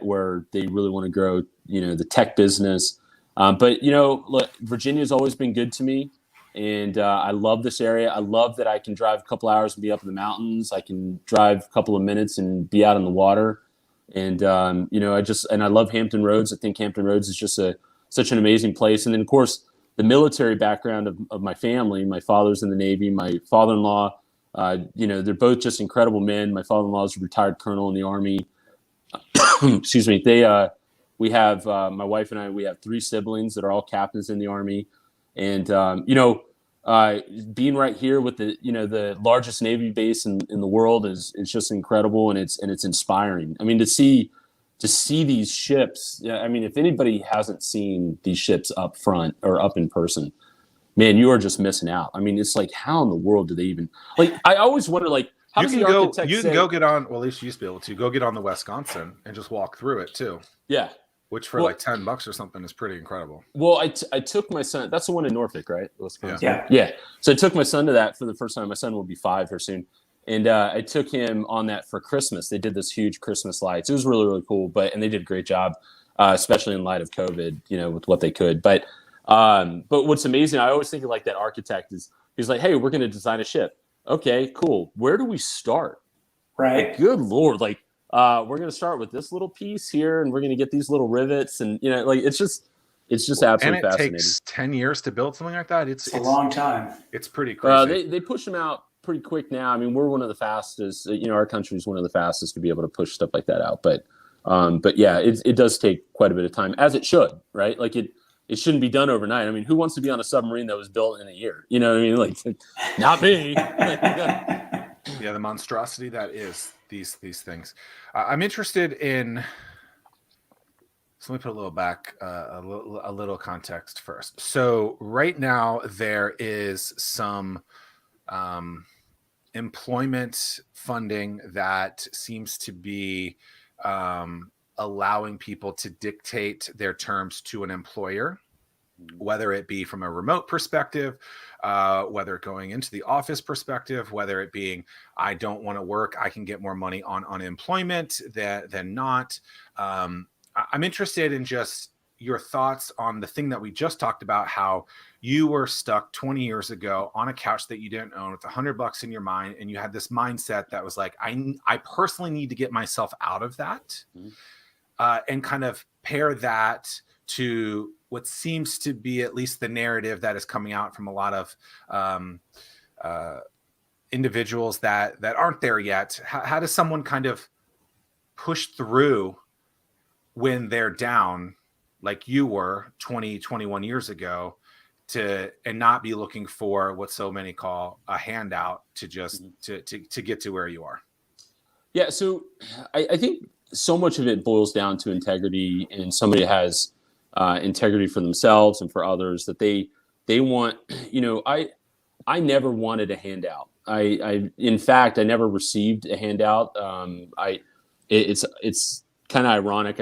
where they really want to grow, the tech business. But look, Virginia's always been good to me. And I love this area. I love that I can drive a couple hours and be up in the mountains. I can drive a couple of minutes and be out on the water. And, I love Hampton Roads. I think Hampton Roads is just such an amazing place. And then, of course, the military background of my family. My father's in the Navy. My father-in-law, they're both just incredible men. My father-in-law is a retired colonel in the Army. Excuse me. We have, my wife and I, we have 3 siblings that are all captains in the Army. And, being right here with the largest Navy base in the world is just incredible. And it's inspiring. I mean, to see these ships, I mean, if anybody hasn't seen these ships up front or up in person, man, you are just missing out. I mean, it's like, how in the world do they even, like, I always wonder, like, how does the architect you can go get on, well, at least you used to be able to go get on the Wisconsin and just walk through it too. Yeah. Which for like $10 or something is pretty incredible. Well, I took my son. That's the one in Norfolk, right? Yeah. Yeah. So I took my son to that for the first time. My son will be 5 here soon, and I took him on that for Christmas. They did this huge Christmas lights. It was really, really cool. And they did a great job, especially in light of COVID. With what they could. But what's amazing, I always think of like that architect he's like, "Hey, we're going to design a ship. Okay, cool. Where do we start?" Right. Like, good Lord, like. We're going to start with this little piece here, and we're going to get these little rivets, and like it's just absolutely fascinating. And it takes 10 years to build something like that. It's a long time. It's pretty crazy. They push them out pretty quick now. I mean, we're one of the fastest. Our country is one of the fastest to be able to push stuff like that out. But yeah, it does take quite a bit of time, as it should, right? Like it shouldn't be done overnight. I mean, who wants to be on a submarine that was built in a year? You know what I mean? Like, not me. Yeah, the monstrosity that is these things. I'm interested in. So let me put a little back, a little context first. So right now there is some employment funding that seems to be allowing people to dictate their terms to an employer, whether it be from a remote perspective, whether going into the office perspective, whether it being, I don't want to work, I can get more money on unemployment than not. I'm interested in just your thoughts on the thing that we just talked about, how you were stuck 20 years ago on a couch that you didn't own with $100 in your mind. And you had this mindset that was like, I personally need to get myself out of that, and kind of pair that to what seems to be at least the narrative that is coming out from a lot of individuals that aren't there yet. How does someone kind of push through when they're down like you were 20, 21 years ago, and not be looking for what so many call a handout to just to get to where you are? Yeah. So I think so much of it boils down to integrity, and somebody has integrity for themselves and for others, that they want, I never wanted a handout. In fact, I never received a handout. It's kind of ironic.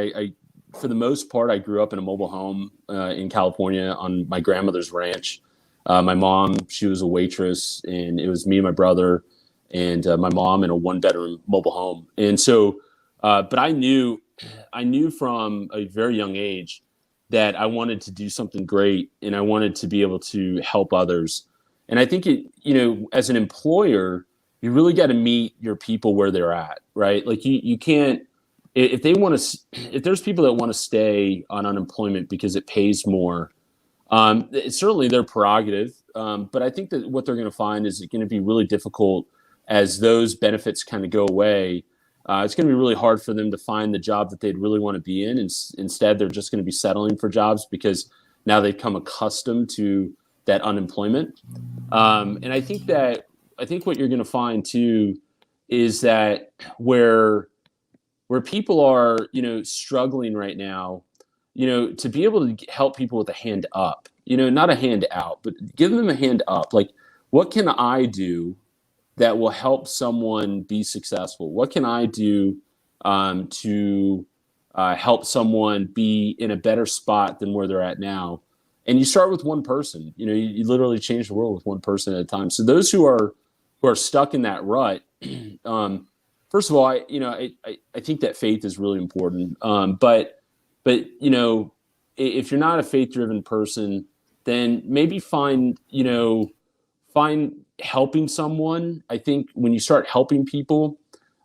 For the most part, I grew up in a mobile home in California on my grandmother's ranch. My mom, she was a waitress, and it was me and my brother and my mom in a 1-bedroom mobile home. And so, but I knew from a very young age that I wanted to do something great, and I wanted to be able to help others. And I think as an employer, you really got to meet your people where they're at, right? Like you can't, if there's people that want to stay on unemployment because it pays more, it's certainly their prerogative. But I think that what they're going to find is it's going to be really difficult as those benefits kind of go away. It's going to be really hard for them to find the job that they'd really want to be in. And instead, they're just going to be settling for jobs because now they've come accustomed to that unemployment. And I think what you're going to find too is that where people are, struggling right now, to be able to help people with a hand up, not a hand out, but give them a hand up. Like, what can I do that will help someone be successful? What can I do to help someone be in a better spot than where they're at now? And you start with one person. You literally change the world with one person at a time. So those who are stuck in that rut, first of all, I think that faith is really important. But if you're not a faith-driven person, then maybe find helping someone. I think when you start helping people,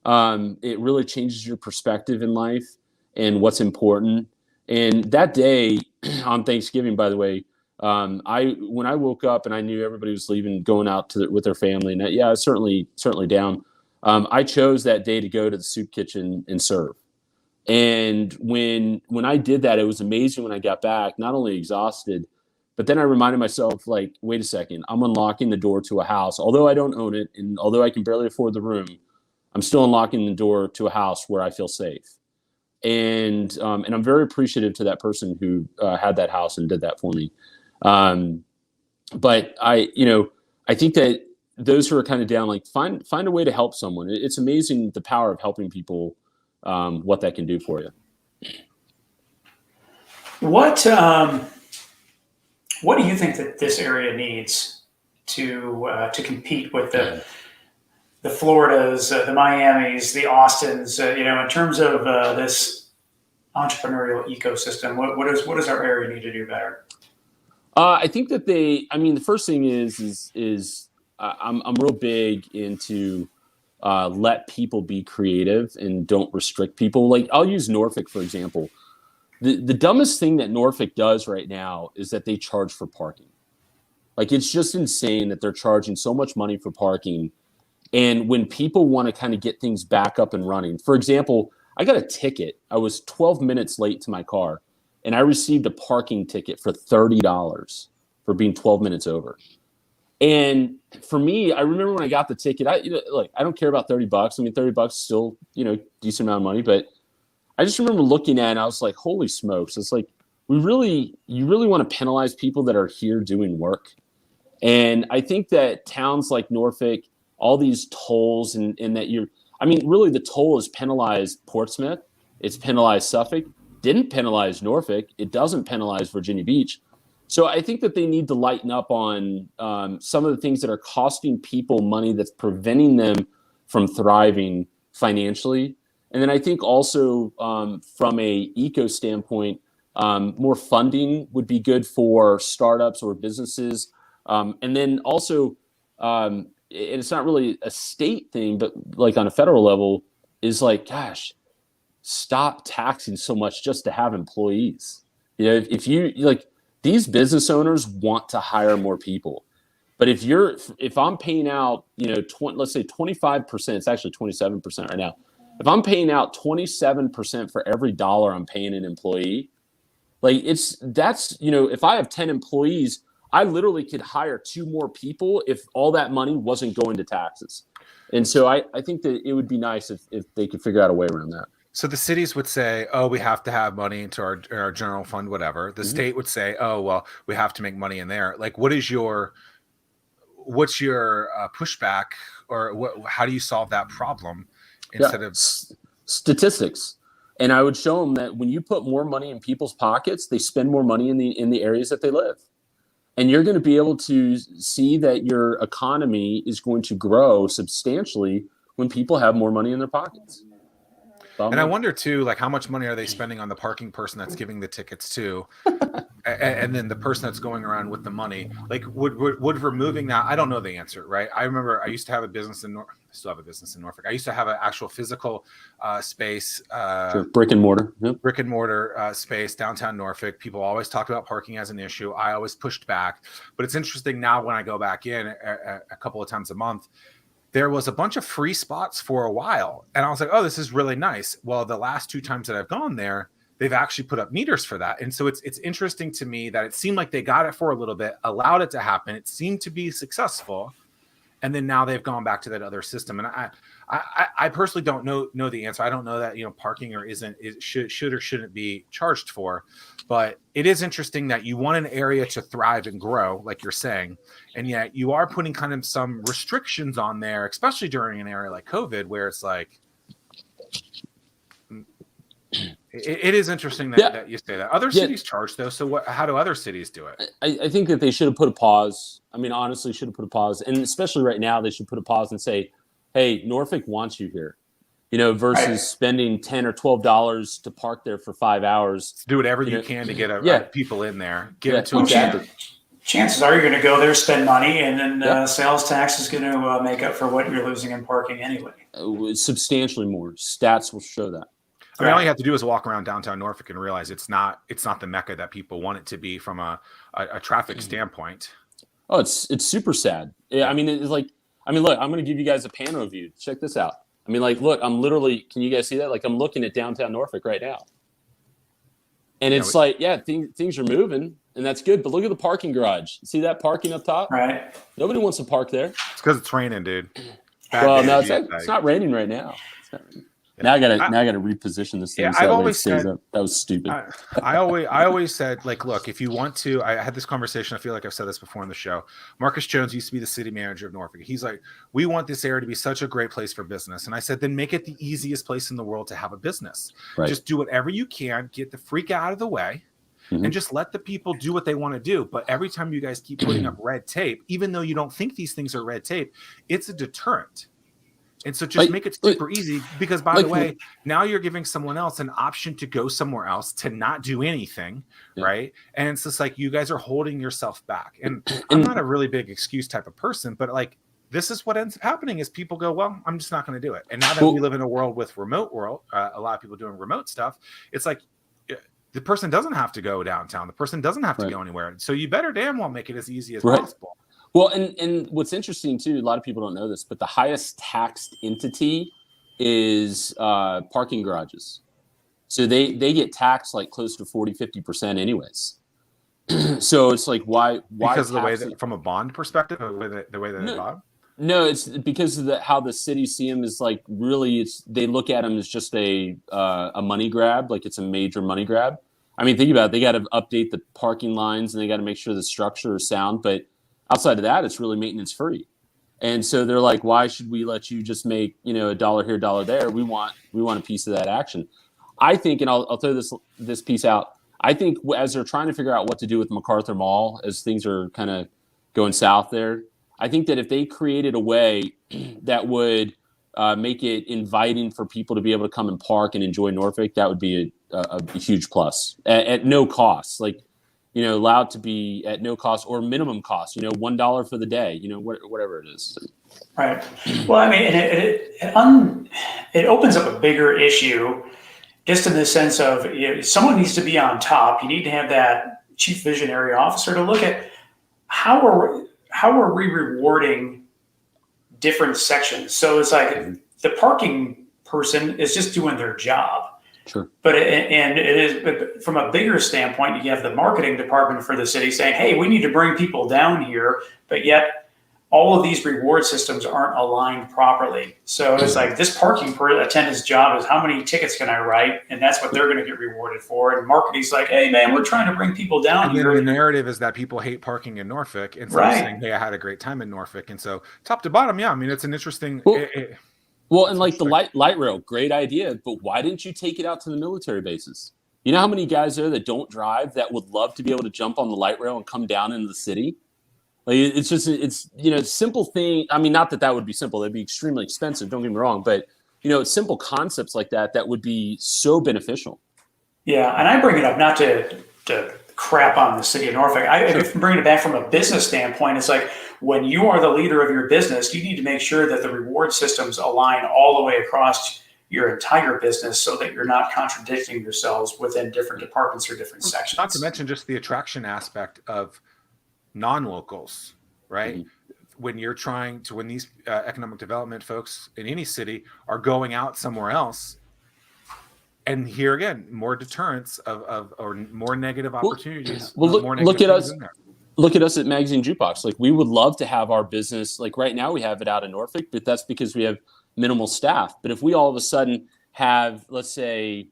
it really changes your perspective in life and what's important. And that day on Thanksgiving, by the way, when I woke up and I knew everybody was leaving, going out with their family, and I was certainly down. I chose that day to go to the soup kitchen and serve. And when I did that, it was amazing when I got back, not only exhausted, but then I reminded myself, like, wait a second, I'm unlocking the door to a house. Although I don't own it, and although I can barely afford the room, I'm still unlocking the door to a house where I feel safe. And I'm very appreciative to that person who had that house and did that for me. But I think that those who are kind of down, like, find a way to help someone. It's amazing the power of helping people, what that can do for you. What do you think that this area needs to compete with the Floridas, the Miamis, the Austins, in terms of this entrepreneurial ecosystem? What does our area need to do better? I think that the first thing is I'm real big into let people be creative and don't restrict people. Like, I'll use Norfolk, for example. The dumbest thing that Norfolk does right now is that they charge for parking. Like, it's just insane that they're charging so much money for parking. And when people want to kind of get things back up and running, for example, I got a ticket. I was 12 minutes late to my car. and I received a parking ticket for $30 for being 12 minutes over. And for me, I remember when I got the ticket, I don't care about $30. I mean, $30 is still, decent amount of money, but I just remember looking at it and I was like, holy smokes. It's like, you really want to penalize people that are here doing work. And I think that towns like Norfolk, all these tolls and that really the toll has penalized Portsmouth. It's penalized Suffolk, didn't penalize Norfolk. It doesn't penalize Virginia Beach. So I think that they need to lighten up on some of the things that are costing people money that's preventing them from thriving financially. And then I think also from a eco standpoint, more funding would be good for startups or businesses. And then also, and it's not really a state thing, but like on a federal level is like, gosh, stop taxing so much just to have employees. If you like, these business owners want to hire more people, but if I'm paying out, let's say 25%, it's actually 27% right now. If I'm paying out 27% for every dollar I'm paying an employee, if I have 10 employees, I literally could hire 2 more people if all that money wasn't going to taxes. And so I think that it would be nice if they could figure out a way around that. So the cities would say, oh, we have to have money into our general fund, whatever. The state would say, oh, well, we have to make money in there. Like, what's your pushback, or how do you solve that problem instead of statistics? And I would show them that when you put more money in people's pockets, they spend more money in the areas that they live. And you're going to be able to see that your economy is going to grow substantially when people have more money in their pockets. And I wonder too, like, how much money are they spending on the parking person that's giving the tickets to, and then the person that's going around with the money? Like, would removing that? I don't know the answer, right? I remember I used to have a business I still have a business in Norfolk. I used to have an actual physical space, sure. Brick and mortar space downtown Norfolk. People always talked about parking as an issue. I always pushed back, but it's interesting now when I go back in a couple of times a month. There was a bunch of free spots for a while. And I was like, oh, this is really nice. Well, the last 2 times that I've gone there, they've actually put up meters for that. And so it's interesting to me that it seemed like they got it for a little bit, allowed it to happen. It seemed to be successful. And then now they've gone back to that other system. And I personally don't know the answer. I don't know that, parking should or shouldn't be charged for. But it is interesting that you want an area to thrive and grow, like you're saying, and yet you are putting kind of some restrictions on there, especially during an area like COVID, where it's like, it is interesting that you say that. Other cities charge though, so how do other cities do it? I think that they should have put a pause. I mean, honestly, should have put a pause, and especially right now, they should put a pause and say, "Hey, Norfolk wants you here." Versus spending $10 or $12 to park there for 5 hours. Do whatever you can to get people in there. Give it to them. Exactly. Chances are you're going to go there, spend money, and then sales tax is going to make up for what you're losing in parking anyway. Substantially more. Stats will show that. I mean, all you have to do is walk aroround downtown Norfolk and realize it's not the Mecca that people want it to be from a traffic standpoint. Oh, it's super sad. Yeah, I mean, look, I'm going to give you guys a panel view. Check this out. I mean, like, look, I'm literally, can you guys see that? Like, I'm looking at downtown Norfolk right now. And it's things are moving, and that's good. But look at the parking garage. See that parking up top? Right. Nobody wants to park there. It's because it's raining, dude. No, it's not raining right now. It's not raining. Now I gotta reposition this thing. Yeah, I've always said that was stupid. I always said, like, look, if you want to, I had this conversation. I feel like I've said this before on the show. Marcus Jones used to be the city manager of Norfolk. He's like, we want this area to be such a great place for business. And I said, then make it the easiest place in the world to have a business. Right. Just do whatever you can, get the freak out of the way, and just let the people do what they want to do. But every time you guys keep putting up red tape, even though you don't think these things are red tape, it's a deterrent. And so just make it super easy, because by the way, now you're giving someone else an option to go somewhere else, to not do anything, right? And it's just like, you guys are holding yourself back. And I'm not a really big excuse type of person, but like, this is what ends up happening is people go, well, I'm just not going to do it. And now that we live in a world with a lot of people doing remote stuff, it's like, the person doesn't have to go downtown. The person doesn't have to go anywhere. So you better damn well make it as easy as possible. Well, and what's interesting too, a lot of people don't know this, but the highest taxed entity is parking garages. So they get taxed like close to 40-50% anyways. So it's like, why because of the way tax that, it? from a bond perspective, the way that they No, bought. no, it's because of how the city see them is like, really, they look at them as just a money grab, like it's a major money grab. I mean, think about it. They got to update the parking lines and they got to make sure the structure is sound. But outside of that, it's really maintenance free. And so they're like, why should we let you just make, a dollar here, dollar there? We want a piece of that action. I think, and I'll throw this piece out. I think as they're trying to figure out what to do with MacArthur Mall, as things are kind of going south there, I think that if they created a way that would make it inviting for people to be able to come and park and enjoy Norfolk, that would be a huge plus at no cost. Like, allowed to be at no cost or minimum cost, $1 for the day, whatever it is. Right. Well, I mean, it opens up a bigger issue just in the sense of someone needs to be on top. You need to have that chief visionary officer to look at how are we rewarding different sections. So it's like the parking person is just doing their job. Sure. But from a bigger standpoint, you have the marketing department for the city saying, hey, we need to bring people down here, but yet all of these reward systems aren't aligned properly. So it's like this parking attendant's job is how many tickets can I write? And that's what they're going to get rewarded for. And marketing's like, hey, man, we're trying to bring people down here. And the narrative is that people hate parking in Norfolk instead of saying, hey, I had a great time in Norfolk. And so top to bottom, yeah, I mean, it's an interesting... Well, and like the light rail, great idea, but why didn't you take it out to the military bases? You know how many guys there that don't drive that would love to be able to jump on the light rail and come down into the city? Like it's simple thing. I mean, not that would be simple. That'd be extremely expensive. Don't get me wrong, but it's simple concepts like that would be so beneficial. Yeah, and I bring it up not to crap on the city of Norfolk. If I'm bringing it back from a business standpoint, it's like when you are the leader of your business, you need to make sure that the reward systems align all the way across your entire business so that you're not contradicting yourselves within different departments or different sections. Not to mention just the attraction aspect of non-locals, right? Mm-hmm. When these economic development folks in any city are going out somewhere else, and here again, more deterrence or more negative opportunities. Look at us. Look at us at Magazine Jukebox. Like, we would love to have our business. Like right now, we have it out in Norfolk, but that's because we have minimal staff. But if we all of a sudden have, let's say,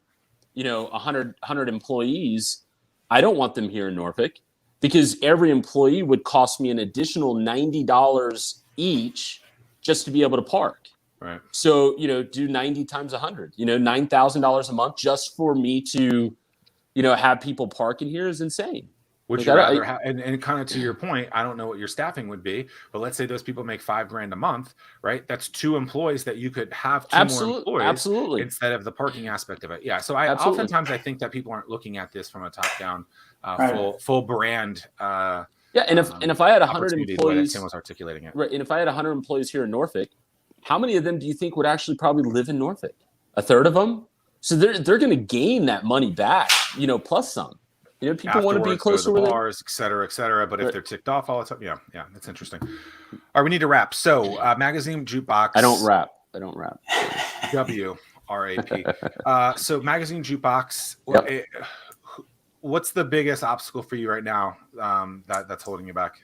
100 employees, I don't want them here in Norfolk, because every employee would cost me an additional $90 each just to be able to park. Right. So, do 90 times 100, $9,000 a month just for me to, have people park in here is insane. Would you rather have, and kind of to your point, I don't know what your staffing would be, but let's say those people make $5,000 a month, right? That's 2 employees that you could have more employees instead of the parking aspect of it. Yeah. So oftentimes I think that people aren't looking at this from a top down, full brand. And if I had 100 employees, Tim was articulating it. Right. And if I had 100 employees here in Norfolk, how many of them do you think would actually probably live in Norfolk? A third of them. So they're going to gain that money back, plus some. People want to be close to bars, et cetera. But if they're ticked off all the time, yeah, that's interesting. All right, we need to wrap. So, Magazine Jukebox. I don't rap. WRAP. So, Magazine Jukebox. Yep. What's the biggest obstacle for you right now that's holding you back?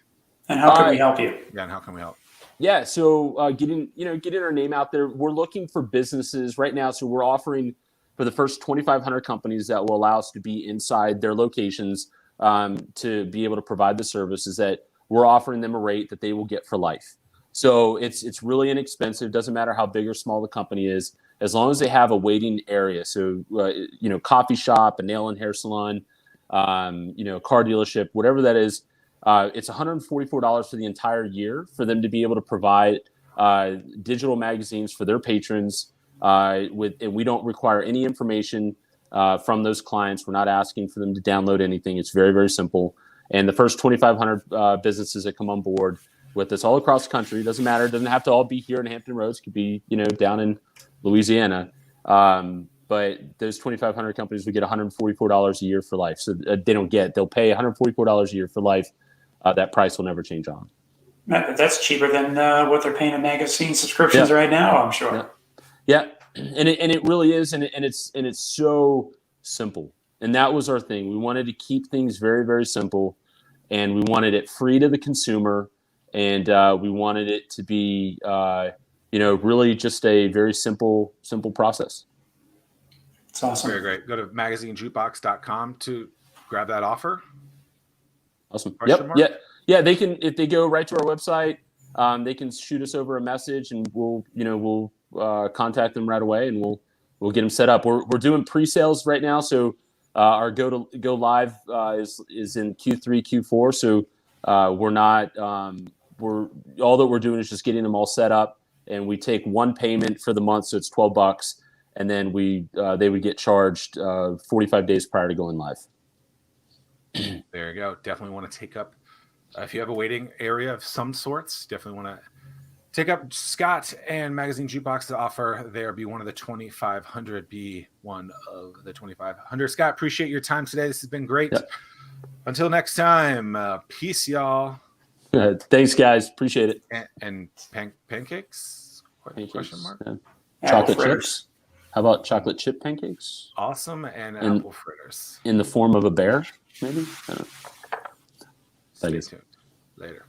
And how can we help you? Yeah, and how can we help? Yeah, so getting our name out there. We're looking for businesses right now. So we're offering for the first 2,500 companies that will allow us to be inside their locations to be able to provide the services, that we're offering them a rate that they will get for life. So it's really inexpensive. Doesn't matter how big or small the company is, as long as they have a waiting area. So coffee shop, a nail and hair salon, car dealership, whatever that is. It's $144 for the entire year for them to be able to provide digital magazines for their patrons. And we don't require any information from those clients. We're not asking for them to download anything. It's very, very simple. And the first 2,500 businesses that come on board with us all across the country, it doesn't matter. It doesn't have to all be here in Hampton Roads. It could be, down in Louisiana. But those 2,500 companies would get $144 a year for life. So they'll pay $144 a year for life. That price will never change on. That's cheaper than what they're paying in magazine subscriptions right now, I'm sure. Yeah, and it really is, and it's so simple. And that was our thing. We wanted to keep things very, very simple, and we wanted it free to the consumer, and we wanted it to be, really just a very simple process. It's awesome. Very great. Go to magazinejukebox.com to grab that offer. Awesome. Question mark? Yeah. They can, if they go right to our website, they can shoot us over a message, and we'll contact them right away, and we'll get them set up. We're doing pre-sales right now, so our go live is in Q3, Q4. So we're not all that we're doing is just getting them all set up, and we take one payment for the month, so it's $12, and then they would get charged 45 days prior to going live. There you go. Definitely want to take up, if you have a waiting area of some sorts, definitely want to take up Scott and Magazine Jukebox to offer there. Be one of the 2,500. Be one of the 2,500. Scott, appreciate your time today. This has been great. Yep. Until next time, peace, y'all. Thanks, guys. Appreciate it. And pancakes? Question mark? Yeah. Chocolate chips. How about chocolate chip pancakes? Awesome. And apple fritters. In the form of a bear, maybe? I don't know. Stay tuned. Later.